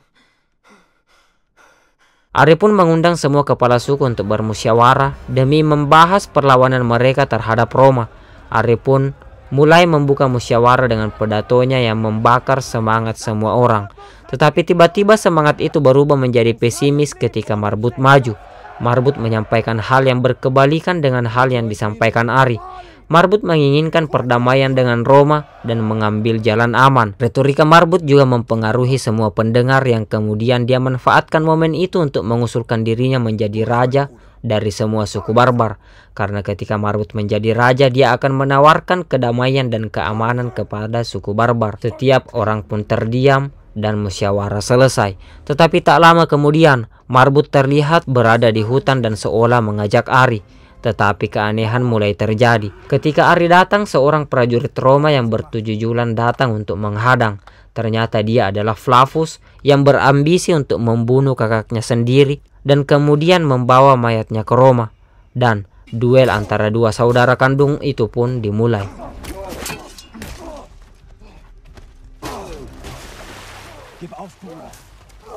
Ari pun mengundang semua kepala suku untuk bermusyawarah demi membahas perlawanan mereka terhadap Roma. Ari pun mulai membuka musyawarah dengan pedatonya yang membakar semangat semua orang. Tetapi tiba-tiba semangat itu berubah menjadi pesimis ketika Marbut maju. Marbut menyampaikan hal yang berkebalikan dengan hal yang disampaikan Ari. Marbut menginginkan perdamaian dengan Roma dan mengambil jalan aman. Retorika Marbut juga mempengaruhi semua pendengar yang kemudian dia manfaatkan momen itu untuk mengusulkan dirinya menjadi raja dari semua suku barbar. Karena ketika Marbut menjadi raja, dia akan menawarkan kedamaian dan keamanan kepada suku barbar. Setiap orang pun terdiam dan musyawarah selesai. Tetapi tak lama kemudian, Marbut terlihat berada di hutan dan seolah mengajak Ari. Tetapi keanehan mulai terjadi. Ketika Ari datang, seorang prajurit Roma yang bertujuh-julan datang untuk menghadang. Ternyata dia adalah Flavus yang berambisi untuk membunuh kakaknya sendiri dan kemudian membawa mayatnya ke Roma. Dan duel antara dua saudara kandung itu pun dimulai.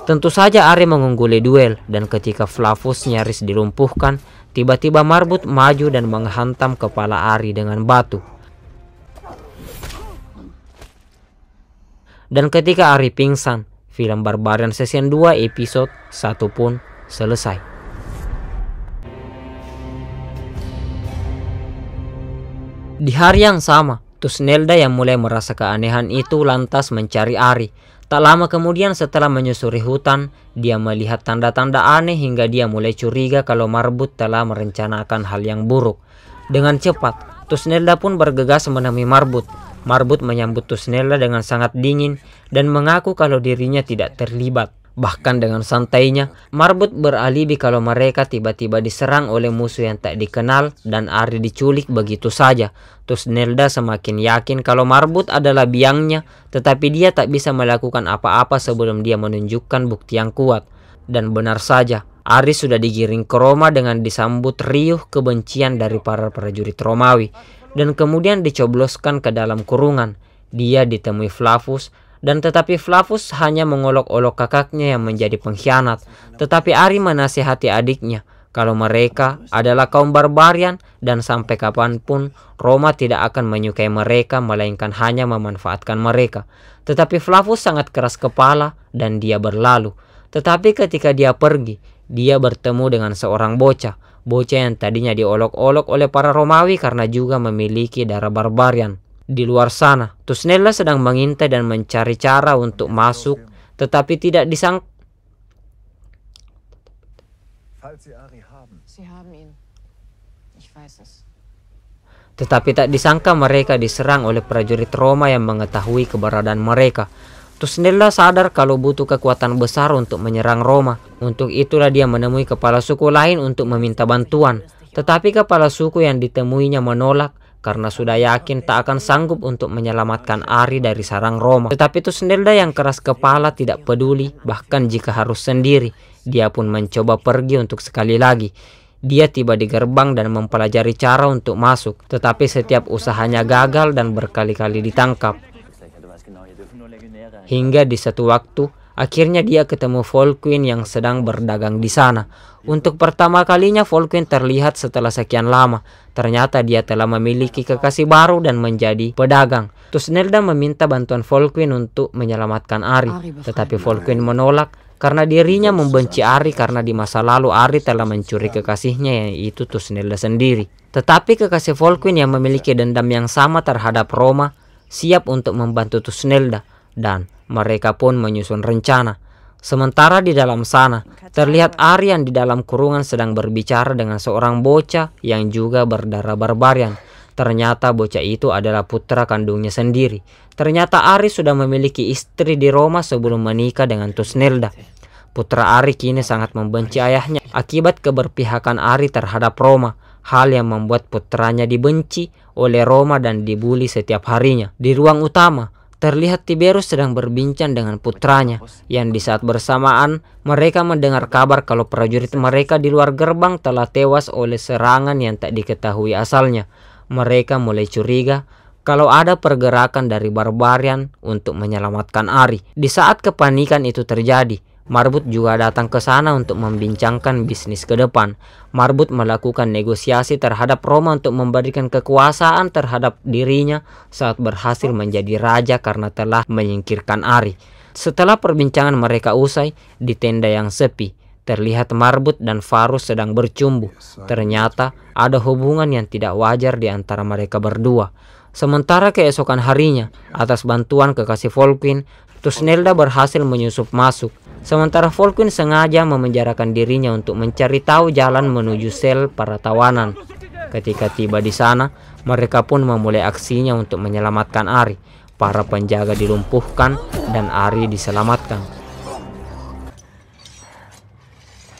Tentu saja Ari mengungguli duel, dan ketika Flavus nyaris dilumpuhkan, tiba-tiba Marbut maju dan menghantam kepala Ari dengan batu. Dan ketika Ari pingsan, film Barbarian Season 2 episode 1 pun selesai. Di hari yang sama, Tusnelda yang mulai merasa keanehan itu lantas mencari Ari. Tak lama kemudian setelah menyusuri hutan, dia melihat tanda-tanda aneh hingga dia mulai curiga kalau Marbut telah merencanakan hal yang buruk. Dengan cepat, Tusnelda pun bergegas menemui Marbut. Marbut menyambut Tusnelda dengan sangat dingin dan mengaku kalau dirinya tidak terlibat. Bahkan dengan santainya, Marbut beralibi kalau mereka tiba-tiba diserang oleh musuh yang tak dikenal dan Ari diculik begitu saja. Tusnelda semakin yakin kalau Marbut adalah biangnya, tetapi dia tak bisa melakukan apa-apa sebelum dia menunjukkan bukti yang kuat. Dan benar saja, Ari sudah digiring ke Roma dengan disambut riuh kebencian dari para prajurit Romawi, dan kemudian dicobloskan ke dalam kurungan. Dia ditemui Flavus, dan tetapi Flavus hanya mengolok-olok kakaknya yang menjadi pengkhianat. Tetapi Ari menasihati adiknya kalau mereka adalah kaum barbarian dan sampai kapanpun Roma tidak akan menyukai mereka melainkan hanya memanfaatkan mereka. Tetapi Flavus sangat keras kepala dan dia berlalu. Tetapi ketika dia pergi, dia bertemu dengan seorang bocah yang tadinya diolok-olok oleh para Romawi karena juga memiliki darah barbarian. Di luar sana, Tusnelda sedang mengintai dan mencari cara untuk masuk, tetapi tidak disangka. Tetapi tak disangka mereka diserang oleh prajurit Roma yang mengetahui keberadaan mereka. Tusnelda sadar kalau butuh kekuatan besar untuk menyerang Roma. Untuk itulah dia menemui kepala suku lain untuk meminta bantuan. Tetapi kepala suku yang ditemuinya menolak karena sudah yakin tak akan sanggup untuk menyelamatkan Ari dari sarang Roma. Tetapi Tusnelda yang keras kepala tidak peduli, bahkan jika harus sendiri. Dia pun mencoba pergi untuk sekali lagi. Dia tiba di gerbang dan mempelajari cara untuk masuk, tetapi setiap usahanya gagal dan berkali-kali ditangkap. Hingga di satu waktu, akhirnya dia ketemu Volquin yang sedang berdagang di sana. Untuk pertama kalinya Volquin terlihat setelah sekian lama. Ternyata dia telah memiliki kekasih baru dan menjadi pedagang. Tusnelda meminta bantuan Volquin untuk menyelamatkan Ari. Tetapi Volquin menolak karena dirinya membenci Ari karena di masa lalu Ari telah mencuri kekasihnya yaitu Tusnelda sendiri. Tetapi kekasih Volquin yang memiliki dendam yang sama terhadap Roma siap untuk membantu Tusnelda dan mereka pun menyusun rencana. Sementara di dalam sana, terlihat Ari yang di dalam kurungan sedang berbicara dengan seorang bocah yang juga berdarah barbarian. Ternyata bocah itu adalah putra kandungnya sendiri. Ternyata Ari sudah memiliki istri di Roma sebelum menikah dengan Tusnelda. Putra Ari kini sangat membenci ayahnya akibat keberpihakan Ari terhadap Roma. Hal yang membuat putranya dibenci oleh Roma dan dibuli setiap harinya. Di ruang utama, terlihat Tiberius sedang berbincang dengan putranya, yang di saat bersamaan mereka mendengar kabar kalau prajurit mereka di luar gerbang telah tewas oleh serangan yang tak diketahui asalnya. Mereka mulai curiga kalau ada pergerakan dari barbarian untuk menyelamatkan Ari. Di saat kepanikan itu terjadi, Marbut juga datang ke sana untuk membincangkan bisnis ke depan. Marbut melakukan negosiasi terhadap Roma untuk memberikan kekuasaan terhadap dirinya saat berhasil menjadi raja karena telah menyingkirkan Ari. Setelah perbincangan mereka usai, di tenda yang sepi, terlihat Marbut dan Varus sedang bercumbu. Ternyata ada hubungan yang tidak wajar di antara mereka berdua. Sementara keesokan harinya, atas bantuan kekasih Volquin, Tusnelda berhasil menyusup masuk. Sementara Volquin sengaja memenjarakan dirinya untuk mencari tahu jalan menuju sel para tawanan. Ketika tiba di sana, mereka pun memulai aksinya untuk menyelamatkan Ari. Para penjaga dilumpuhkan dan Ari diselamatkan.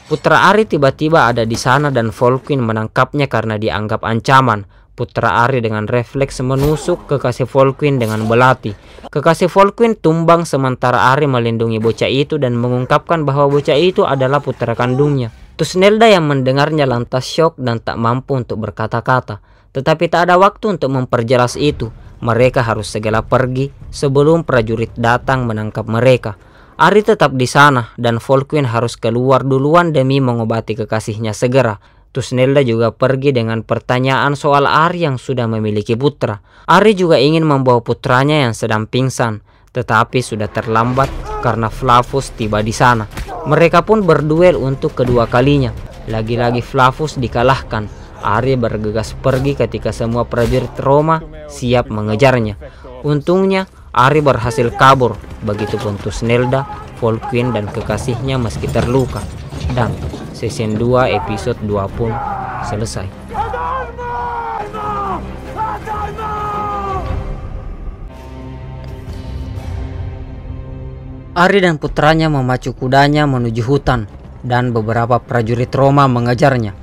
Putra Ari tiba-tiba ada di sana dan Volquin menangkapnya karena dianggap ancaman. Putra Ari dengan refleks menusuk kekasih Volquin dengan belati. Kekasih Volquin tumbang sementara Ari melindungi bocah itu dan mengungkapkan bahwa bocah itu adalah putra kandungnya. Tusnelda yang mendengarnya lantas syok dan tak mampu untuk berkata-kata. Tetapi tak ada waktu untuk memperjelas itu. Mereka harus segera pergi sebelum prajurit datang menangkap mereka. Ari tetap di sana dan Volquin harus keluar duluan demi mengobati kekasihnya segera. Tusnelda juga pergi dengan pertanyaan soal Ari yang sudah memiliki putra. Ari juga ingin membawa putranya yang sedang pingsan, tetapi sudah terlambat karena Flavus tiba di sana. Mereka pun berduel untuk kedua kalinya. Lagi-lagi Flavus dikalahkan. Ari bergegas pergi ketika semua prajurit Roma siap mengejarnya. Untungnya Ari berhasil kabur, begitupun Thusnelda, Volkwin dan kekasihnya meski terluka. Dan season 2 episode 2 pun selesai. Ari dan putranya memacu kudanya menuju hutan dan beberapa prajurit Roma mengejarnya.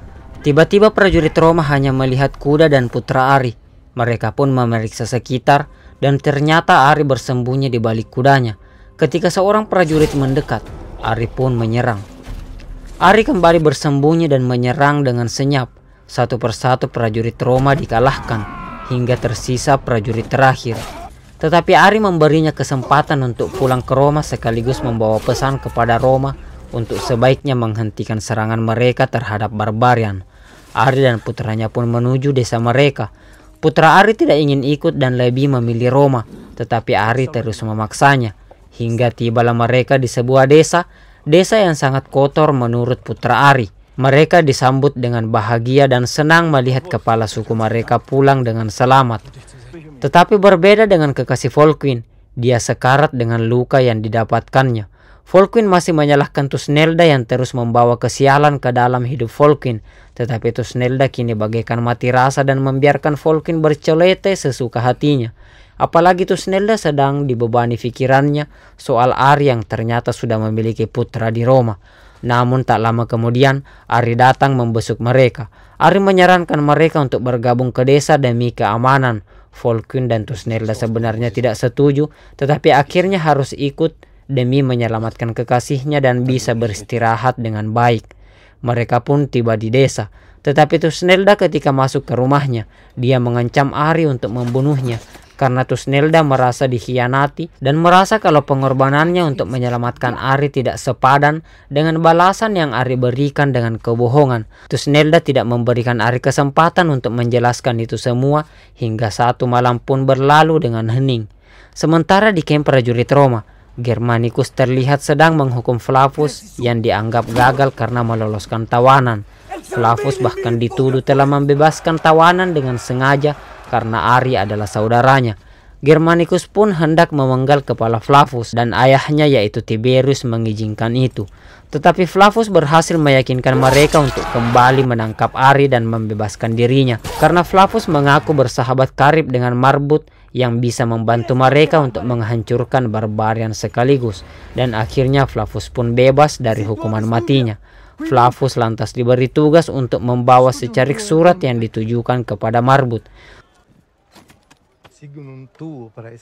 Tiba-tiba prajurit Roma hanya melihat kuda dan putra Ari. Mereka pun memeriksa sekitar dan ternyata Ari bersembunyi di balik kudanya. Ketika seorang prajurit mendekat, Ari pun menyerang. Ari kembali bersembunyi dan menyerang dengan senyap. Satu persatu prajurit Roma dikalahkan hingga tersisa prajurit terakhir. Tetapi Ari memberinya kesempatan untuk pulang ke Roma sekaligus membawa pesan kepada Roma untuk sebaiknya menghentikan serangan mereka terhadap barbarian. Ari dan putranya pun menuju desa mereka. Putra Ari tidak ingin ikut dan lebih memilih Roma, tetapi Ari terus memaksanya. Hingga tibalah mereka di sebuah desa yang sangat kotor menurut putra Ari. Mereka disambut dengan bahagia dan senang melihat kepala suku mereka pulang dengan selamat. Tetapi berbeda dengan kekasih Volkwin, dia sekarat dengan luka yang didapatkannya. Volkwin masih menyalahkan Thusnelda yang terus membawa kesialan ke dalam hidup Volkwin. Tetapi Thusnelda kini bagaikan mati rasa dan membiarkan Volkwin bercelete sesuka hatinya. Apalagi Thusnelda sedang dibebani pikirannya soal Ari yang ternyata sudah memiliki putra di Roma. Namun tak lama kemudian Ari datang membesuk mereka. Ari menyarankan mereka untuk bergabung ke desa demi keamanan. Volkwin dan Thusnelda sebenarnya tidak setuju, tetapi akhirnya harus ikut demi menyelamatkan kekasihnya dan bisa beristirahat dengan baik. Mereka pun tiba di desa, tetapi Thusnelda ketika masuk ke rumahnya, dia mengancam Ari untuk membunuhnya. Karena Thusnelda merasa dikhianati dan merasa kalau pengorbanannya untuk menyelamatkan Ari tidak sepadan dengan balasan yang Ari berikan dengan kebohongan. Thusnelda tidak memberikan Ari kesempatan untuk menjelaskan itu semua hingga satu malam pun berlalu dengan hening. Sementara di kamp prajurit Roma, Germanicus terlihat sedang menghukum Flavus yang dianggap gagal karena meloloskan tawanan. Flavus bahkan dituduh telah membebaskan tawanan dengan sengaja karena Ari adalah saudaranya. Germanicus pun hendak memenggal kepala Flavus dan ayahnya yaitu Tiberius mengizinkan itu. Tetapi Flavus berhasil meyakinkan mereka untuk kembali menangkap Ari dan membebaskan dirinya. Karena Flavus mengaku bersahabat karib dengan Marbut yang bisa membantu mereka untuk menghancurkan barbarian sekaligus. Dan akhirnya Flavus pun bebas dari hukuman matinya. Flavus lantas diberi tugas untuk membawa secarik surat yang ditujukan kepada Marbut.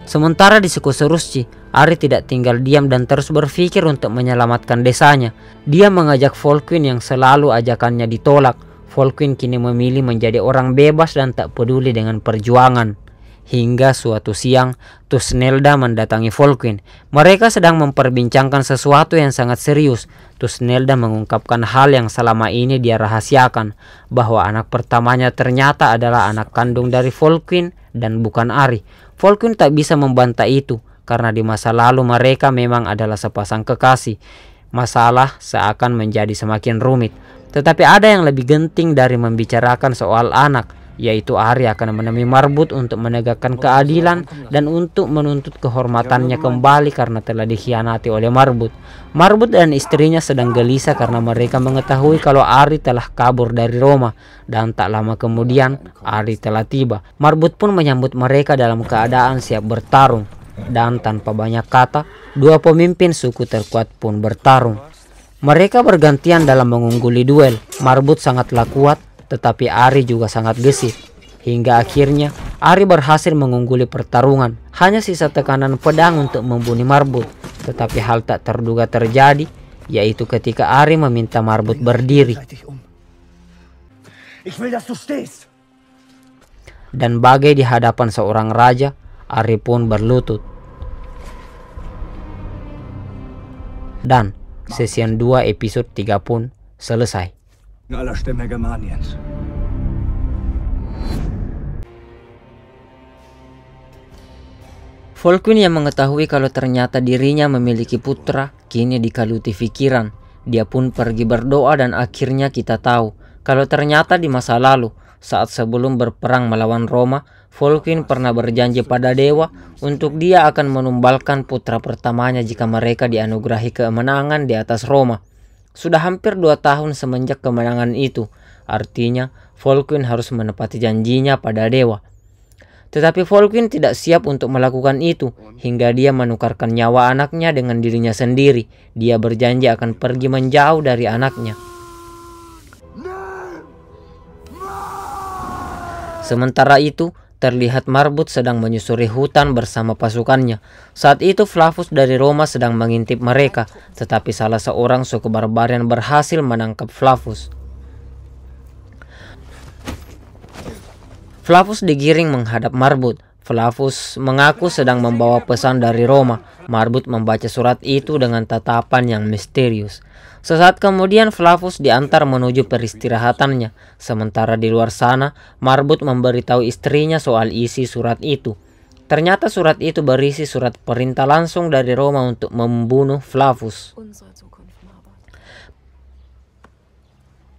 Sementara di suku Serusci, Ari tidak tinggal diam dan terus berpikir untuk menyelamatkan desanya. Dia mengajak Volkwin yang selalu ajakannya ditolak. Volkwin kini memilih menjadi orang bebas dan tak peduli dengan perjuangan. Hingga suatu siang, Thusnelda mendatangi Volkwin. Mereka sedang memperbincangkan sesuatu yang sangat serius. Thusnelda mengungkapkan hal yang selama ini dia rahasiakan, bahwa anak pertamanya ternyata adalah anak kandung dari Volkwin dan bukan Ari. Volkwin tak bisa membantah itu, karena di masa lalu mereka memang adalah sepasang kekasih. Masalah seakan menjadi semakin rumit. Tetapi ada yang lebih genting dari membicarakan soal anak, yaitu Ari akan menemui Marbut untuk menegakkan keadilan dan untuk menuntut kehormatannya kembali karena telah dikhianati oleh Marbut. Marbut dan istrinya sedang gelisah karena mereka mengetahui kalau Ari telah kabur dari Roma, dan tak lama kemudian Ari telah tiba. Marbut pun menyambut mereka dalam keadaan siap bertarung, dan tanpa banyak kata, dua pemimpin suku terkuat pun bertarung. Mereka bergantian dalam mengungguli duel. Marbut sangatlah kuat, tetapi Ari juga sangat gesit. Hingga akhirnya Ari berhasil mengungguli pertarungan. Hanya sisa tekanan pedang untuk membunuh Marbut. Tetapi hal tak terduga terjadi, yaitu ketika Ari meminta Marbut berdiri. Dan bagai di hadapan seorang raja, Ari pun berlutut. Dan season 2 episode 3 pun selesai. Aller Stämme Germaniens. Volkwin yang mengetahui kalau ternyata dirinya memiliki putra, kini dikaluti pikiran. Dia pun pergi berdoa dan akhirnya kita tahu kalau ternyata di masa lalu saat sebelum berperang melawan Roma, Volkwin pernah berjanji pada dewa untuk dia akan menumbalkan putra pertamanya jika mereka dianugerahi kemenangan di atas Roma. Sudah hampir 2 tahun semenjak kemenangan itu, artinya Volkwin harus menepati janjinya pada dewa. Tetapi Volkwin tidak siap untuk melakukan itu, hingga dia menukarkan nyawa anaknya dengan dirinya sendiri. Dia berjanji akan pergi menjauh dari anaknya. Sementara itu, terlihat Marbut sedang menyusuri hutan bersama pasukannya. Saat itu Flavus dari Roma sedang mengintip mereka, tetapi salah seorang suku barbarian berhasil menangkap Flavus. Flavus digiring menghadap Marbut. Flavus mengaku sedang membawa pesan dari Roma. Marbut membaca surat itu dengan tatapan yang misterius. Sesaat kemudian Flavus diantar menuju peristirahatannya. Sementara di luar sana, Marbut memberitahu istrinya soal isi surat itu. Ternyata surat itu berisi surat perintah langsung dari Roma untuk membunuh Flavus.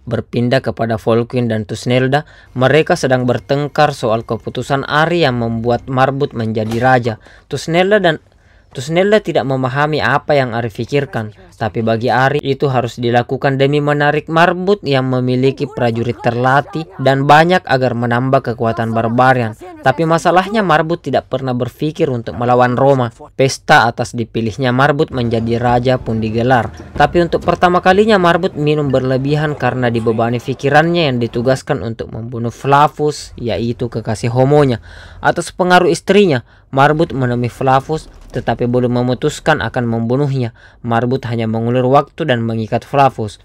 Berpindah kepada Volkwin dan Thusnelda, mereka sedang bertengkar soal keputusan Ari yang membuat Marbut menjadi raja. Thusnelda tidak memahami apa yang Ari pikirkan, tapi bagi Ari itu harus dilakukan demi menarik Marbut yang memiliki prajurit terlatih dan banyak agar menambah kekuatan barbarian. Tapi masalahnya Marbut tidak pernah berpikir untuk melawan Roma. Pesta atas dipilihnya Marbut menjadi raja pun digelar. Tapi untuk pertama kalinya Marbut minum berlebihan karena dibebani pikirannya yang ditugaskan untuk membunuh Flavus, yaitu kekasih homonya. Atas pengaruh istrinya, Marbut menemui Flavus, tetapi belum memutuskan akan membunuhnya. Marbut hanya mengulur waktu dan mengikat Flavus.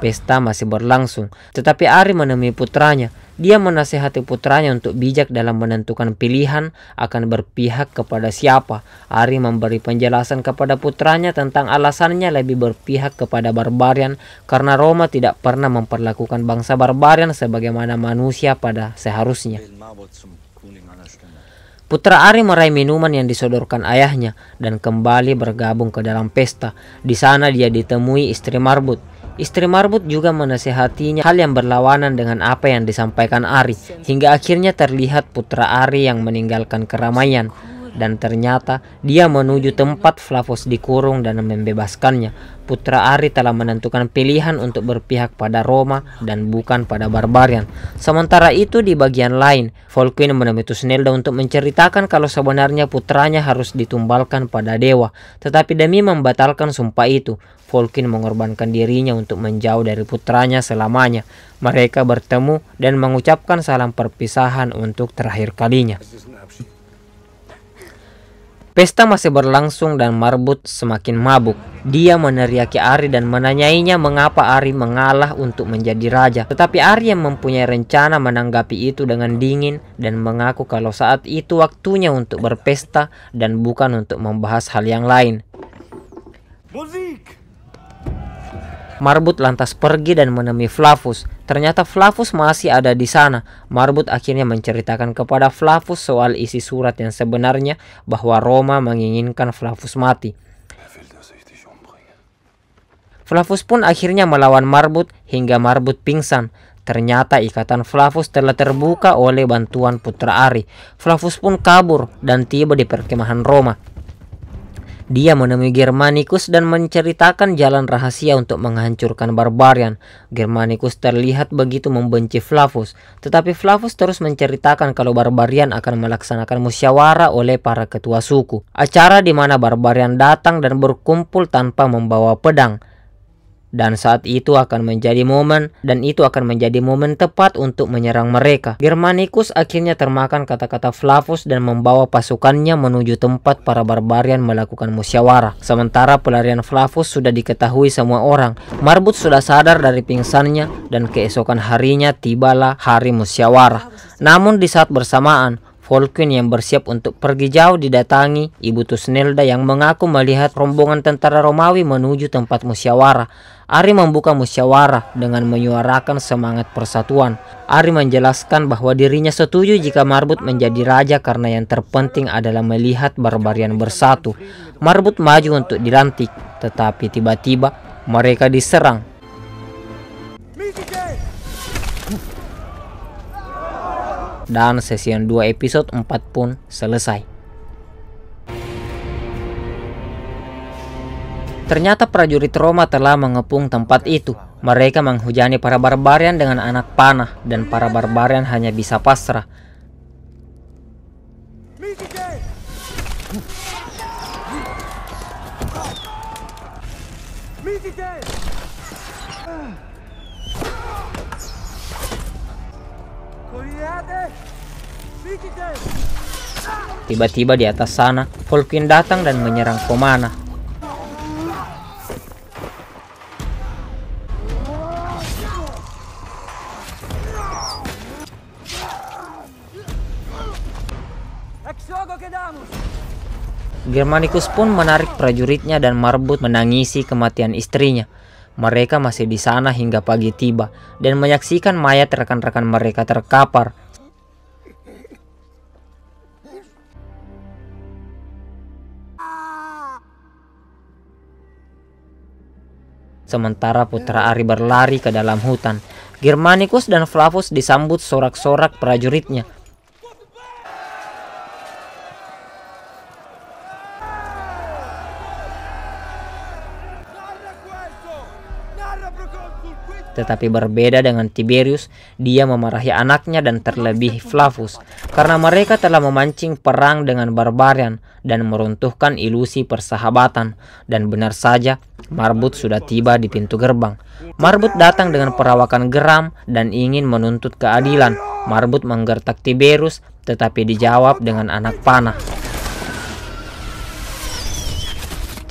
Pesta masih berlangsung, tetapi Ari menemui putranya. Dia menasihati putranya untuk bijak dalam menentukan pilihan akan berpihak kepada siapa. Ari memberi penjelasan kepada putranya tentang alasannya lebih berpihak kepada barbarian karena Roma tidak pernah memperlakukan bangsa barbarian sebagaimana manusia pada seharusnya. Putra Ari meraih minuman yang disodorkan ayahnya dan kembali bergabung ke dalam pesta. Di sana dia ditemui istri Marbut. Istri Marbut juga menasihatinya hal yang berlawanan dengan apa yang disampaikan Ari, hingga akhirnya terlihat putra Ari yang meninggalkan keramaian. Dan ternyata dia menuju tempat Flavus dikurung dan membebaskannya. Putra Ari telah menentukan pilihan untuk berpihak pada Roma dan bukan pada barbarian. Sementara itu di bagian lain, Volkwin menemui Thusnelda untuk menceritakan kalau sebenarnya putranya harus ditumbalkan pada dewa. Tetapi demi membatalkan sumpah itu, Volkwin mengorbankan dirinya untuk menjauh dari putranya selamanya. Mereka bertemu dan mengucapkan salam perpisahan untuk terakhir kalinya. Pesta masih berlangsung dan Marbut semakin mabuk. Dia meneriaki Ari dan menanyainya mengapa Ari mengalah untuk menjadi raja. Tetapi Ari yang mempunyai rencana menanggapi itu dengan dingin dan mengaku kalau saat itu waktunya untuk berpesta dan bukan untuk membahas hal yang lain. Marbut lantas pergi dan menemui Flavus. Ternyata Flavus masih ada di sana. Marbut akhirnya menceritakan kepada Flavus soal isi surat yang sebenarnya, bahwa Roma menginginkan Flavus mati. Flavus pun akhirnya melawan Marbut hingga Marbut pingsan. Ternyata ikatan Flavus telah terbuka oleh bantuan putra Ari. Flavus pun kabur dan tiba di perkemahan Roma. Dia menemui Germanicus dan menceritakan jalan rahasia untuk menghancurkan barbarian. Germanicus terlihat begitu membenci Flavus, tetapi Flavus terus menceritakan kalau barbarian akan melaksanakan musyawarah oleh para ketua suku. Acara di mana barbarian datang dan berkumpul tanpa membawa pedang. Dan saat itu akan menjadi momen tepat untuk menyerang mereka. Germanicus akhirnya termakan kata-kata Flavus dan membawa pasukannya menuju tempat para barbarian melakukan musyawarah. Sementara pelarian Flavus sudah diketahui semua orang. Marbut sudah sadar dari pingsannya dan keesokan harinya tibalah hari musyawarah. Namun di saat bersamaan, Volkwin yang bersiap untuk pergi jauh didatangi ibu Thusnelda yang mengaku melihat rombongan tentara Romawi menuju tempat musyawarah. Ari membuka musyawarah dengan menyuarakan semangat persatuan. Ari menjelaskan bahwa dirinya setuju jika Marbut menjadi raja karena yang terpenting adalah melihat barbarian bersatu. Marbut maju untuk dilantik, tetapi tiba-tiba mereka diserang. dan season 2 episode 4 pun selesai. Ternyata prajurit Roma telah mengepung tempat itu. Mereka menghujani para barbarian dengan anak panah dan para barbarian hanya bisa pasrah. Tiba-tiba di atas sana, Volkyn datang dan menyerang pemanah. Germanicus pun menarik prajuritnya dan Marbut menangisi kematian istrinya. Mereka masih di sana hingga pagi tiba dan menyaksikan mayat rekan-rekan mereka terkapar. Sementara putra Ari berlari ke dalam hutan, Germanicus dan Flavus disambut sorak-sorak prajuritnya. Tetapi berbeda dengan Tiberius, dia memarahi anaknya dan terlebih Flavus, karena mereka telah memancing perang dengan barbarian dan meruntuhkan ilusi persahabatan. Dan benar saja, Marbut sudah tiba di pintu gerbang. Marbut datang dengan perawakan geram dan ingin menuntut keadilan. Marbut menggertak Tiberius, tetapi dijawab dengan anak panah.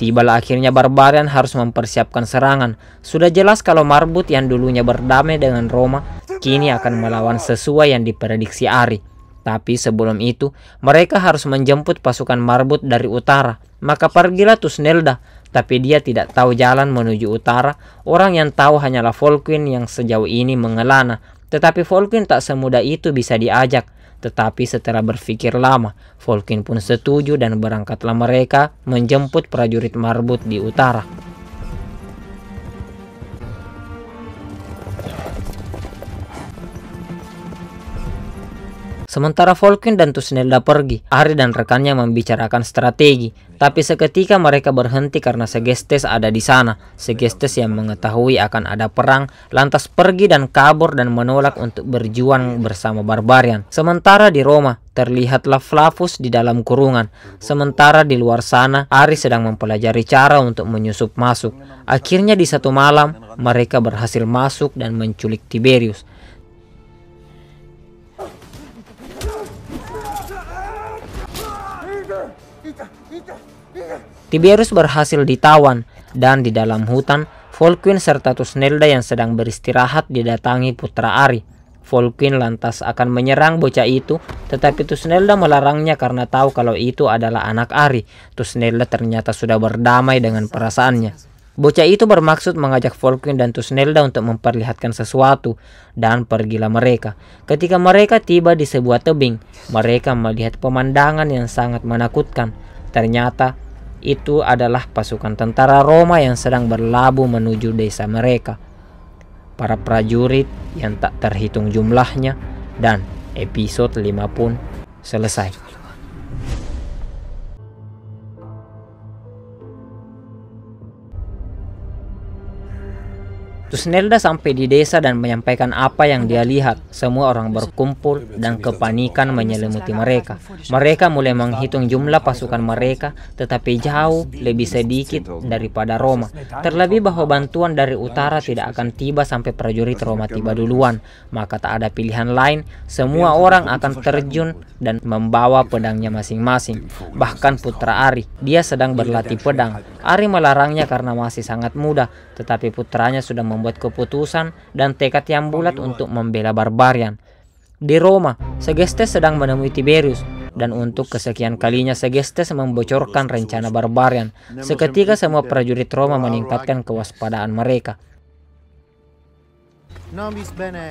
Tibalah akhirnya barbarian harus mempersiapkan serangan. Sudah jelas kalau Marbut yang dulunya berdamai dengan Roma, kini akan melawan sesuai yang diprediksi Ari. Tapi sebelum itu, mereka harus menjemput pasukan Marbut dari utara. Maka pergilah Tusnelda, tapi dia tidak tahu jalan menuju utara. Orang yang tahu hanyalah Volkyn yang sejauh ini mengelana. Tetapi Volkyn tak semudah itu bisa diajak. Tetapi setelah berpikir lama, Volkyn pun setuju dan berangkatlah mereka menjemput prajurit Marbut di utara. Sementara Volkyn dan Tusnelda pergi, Ari dan rekannya membicarakan strategi. Tapi seketika mereka berhenti karena Segestes ada di sana. Segestes yang mengetahui akan ada perang, lantas pergi dan kabur dan menolak untuk berjuang bersama barbarian. Sementara di Roma, terlihatlah Flavus di dalam kurungan. Sementara di luar sana, Ari sedang mempelajari cara untuk menyusup masuk. Akhirnya di satu malam, mereka berhasil masuk dan menculik Tiberius. Tiberius berhasil ditawan, dan di dalam hutan, Volkyn serta Tusnelda yang sedang beristirahat didatangi putra Ari. Volkyn lantas akan menyerang bocah itu, tetapi Tusnelda melarangnya karena tahu kalau itu adalah anak Ari. Tusnelda ternyata sudah berdamai dengan perasaannya. Bocah itu bermaksud mengajak Volkyn dan Tusnelda untuk memperlihatkan sesuatu, dan pergilah mereka. Ketika mereka tiba di sebuah tebing, mereka melihat pemandangan yang sangat menakutkan. Ternyata itu adalah pasukan tentara Roma yang sedang berlabuh menuju desa mereka. Para prajurit yang tak terhitung jumlahnya, dan episode 5 pun selesai. Tusnelda sampai di desa dan menyampaikan apa yang dia lihat. Semua orang berkumpul dan kepanikan menyelimuti mereka. Mereka mulai menghitung jumlah pasukan mereka, tetapi jauh lebih sedikit daripada Roma. Terlebih bahwa bantuan dari utara tidak akan tiba sampai prajurit Roma tiba duluan. Maka tak ada pilihan lain, semua orang akan terjun dan membawa pedangnya masing-masing. Bahkan putra Ari, dia sedang berlatih pedang. Ari melarangnya karena masih sangat muda, tetapi putranya sudah membuat keputusan dan tekad yang bulat untuk membela barbarian. Di Roma, Segestes sedang menemui Tiberius, dan untuk kesekian kalinya Segestes membocorkan rencana barbarian. Seketika semua prajurit Roma meningkatkan kewaspadaan mereka.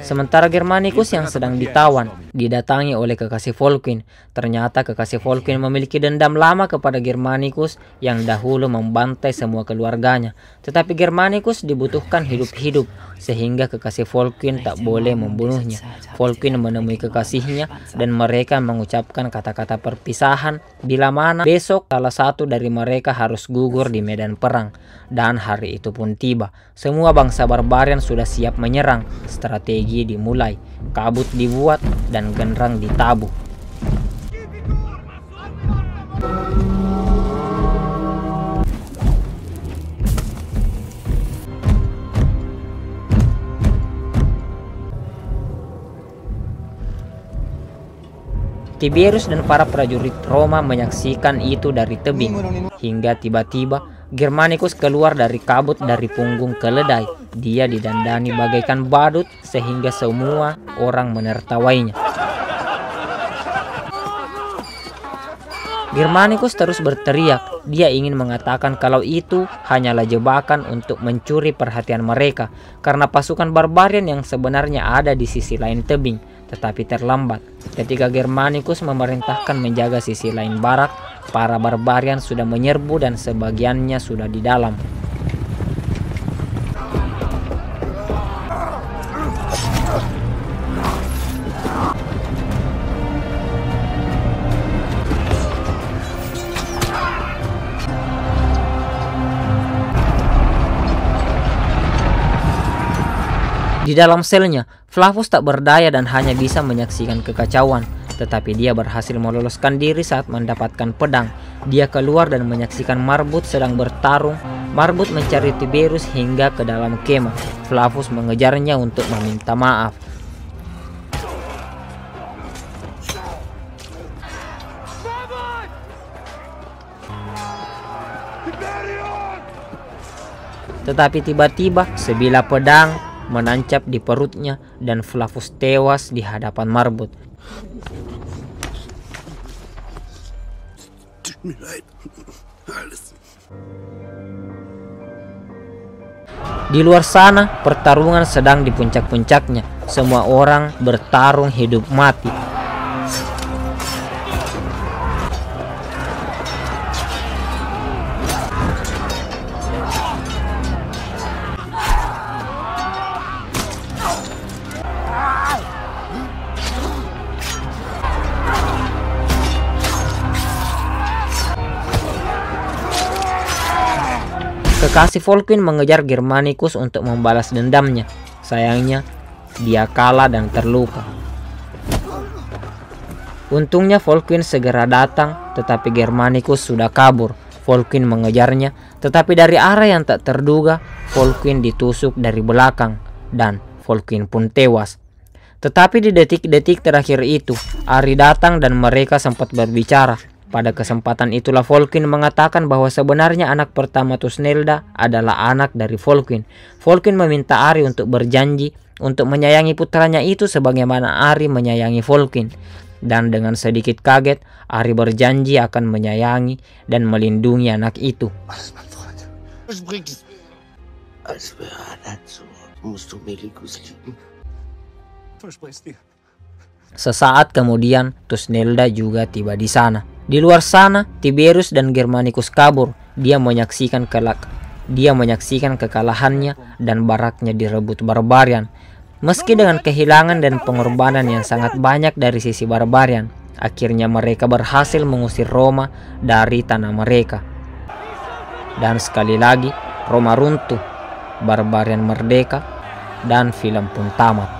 Sementara Germanicus yang sedang ditawan didatangi oleh kekasih Volquin. Ternyata kekasih Volquin memiliki dendam lama kepada Germanicus yang dahulu membantai semua keluarganya. Tetapi Germanicus dibutuhkan hidup-hidup sehingga kekasih Volquin tak boleh membunuhnya. Volquin menemui kekasihnya dan mereka mengucapkan kata-kata perpisahan bila mana besok salah satu dari mereka harus gugur di medan perang. Dan hari itu pun tiba. Semua bangsa barbarian sudah siap menyerang. Strategi dimulai, kabut dibuat dan genderang ditabuh. Tiberius dan para prajurit Roma menyaksikan itu dari tebing, hingga tiba-tiba Germanicus keluar dari kabut dari punggung keledai. Dia didandani bagaikan badut sehingga semua orang menertawainya. Germanicus terus berteriak. Dia ingin mengatakan kalau itu hanyalah jebakan untuk mencuri perhatian mereka karena pasukan barbarian yang sebenarnya ada di sisi lain tebing. Tetapi terlambat. Ketika Germanicus memerintahkan menjaga sisi lain barat, para barbarian sudah menyerbu dan sebagiannya sudah di dalam. Di dalam selnya, Flavus tak berdaya dan hanya bisa menyaksikan kekacauan. Tetapi dia berhasil meloloskan diri saat mendapatkan pedang. Dia keluar dan menyaksikan Marbut sedang bertarung. Marbut mencari Tiberius hingga ke dalam kemah. Flavus mengejarnya untuk meminta maaf. Tetapi tiba-tiba sebilah pedang menancap di perutnya dan Flavus tewas di hadapan Marbut. Di luar sana, pertarungan sedang di puncak-puncaknya. Semua orang bertarung hidup mati. Kekasih Volquin mengejar Germanicus untuk membalas dendamnya. Sayangnya, dia kalah dan terluka. Untungnya Volquin segera datang, tetapi Germanicus sudah kabur. Volquin mengejarnya, tetapi dari arah yang tak terduga, Volquin ditusuk dari belakang, dan Volquin pun tewas. Tetapi di detik-detik terakhir itu, Ari datang dan mereka sempat berbicara. Pada kesempatan itulah Volquin mengatakan bahwa sebenarnya anak pertama Thusnelda adalah anak dari Volquin. Volquin meminta Ari untuk berjanji untuk menyayangi putranya itu sebagaimana Ari menyayangi Volquin. Dan dengan sedikit kaget, Ari berjanji akan menyayangi dan melindungi anak itu. Sesaat kemudian, Thusnelda juga tiba di sana. Di luar sana, Tiberius dan Germanicus kabur. Dia menyaksikan kekalahannya dan baraknya direbut barbarian. Meski dengan kehilangan dan pengorbanan yang sangat banyak dari sisi barbarian, akhirnya mereka berhasil mengusir Roma dari tanah mereka. Dan sekali lagi, Roma runtuh, barbarian merdeka, dan film pun tamat.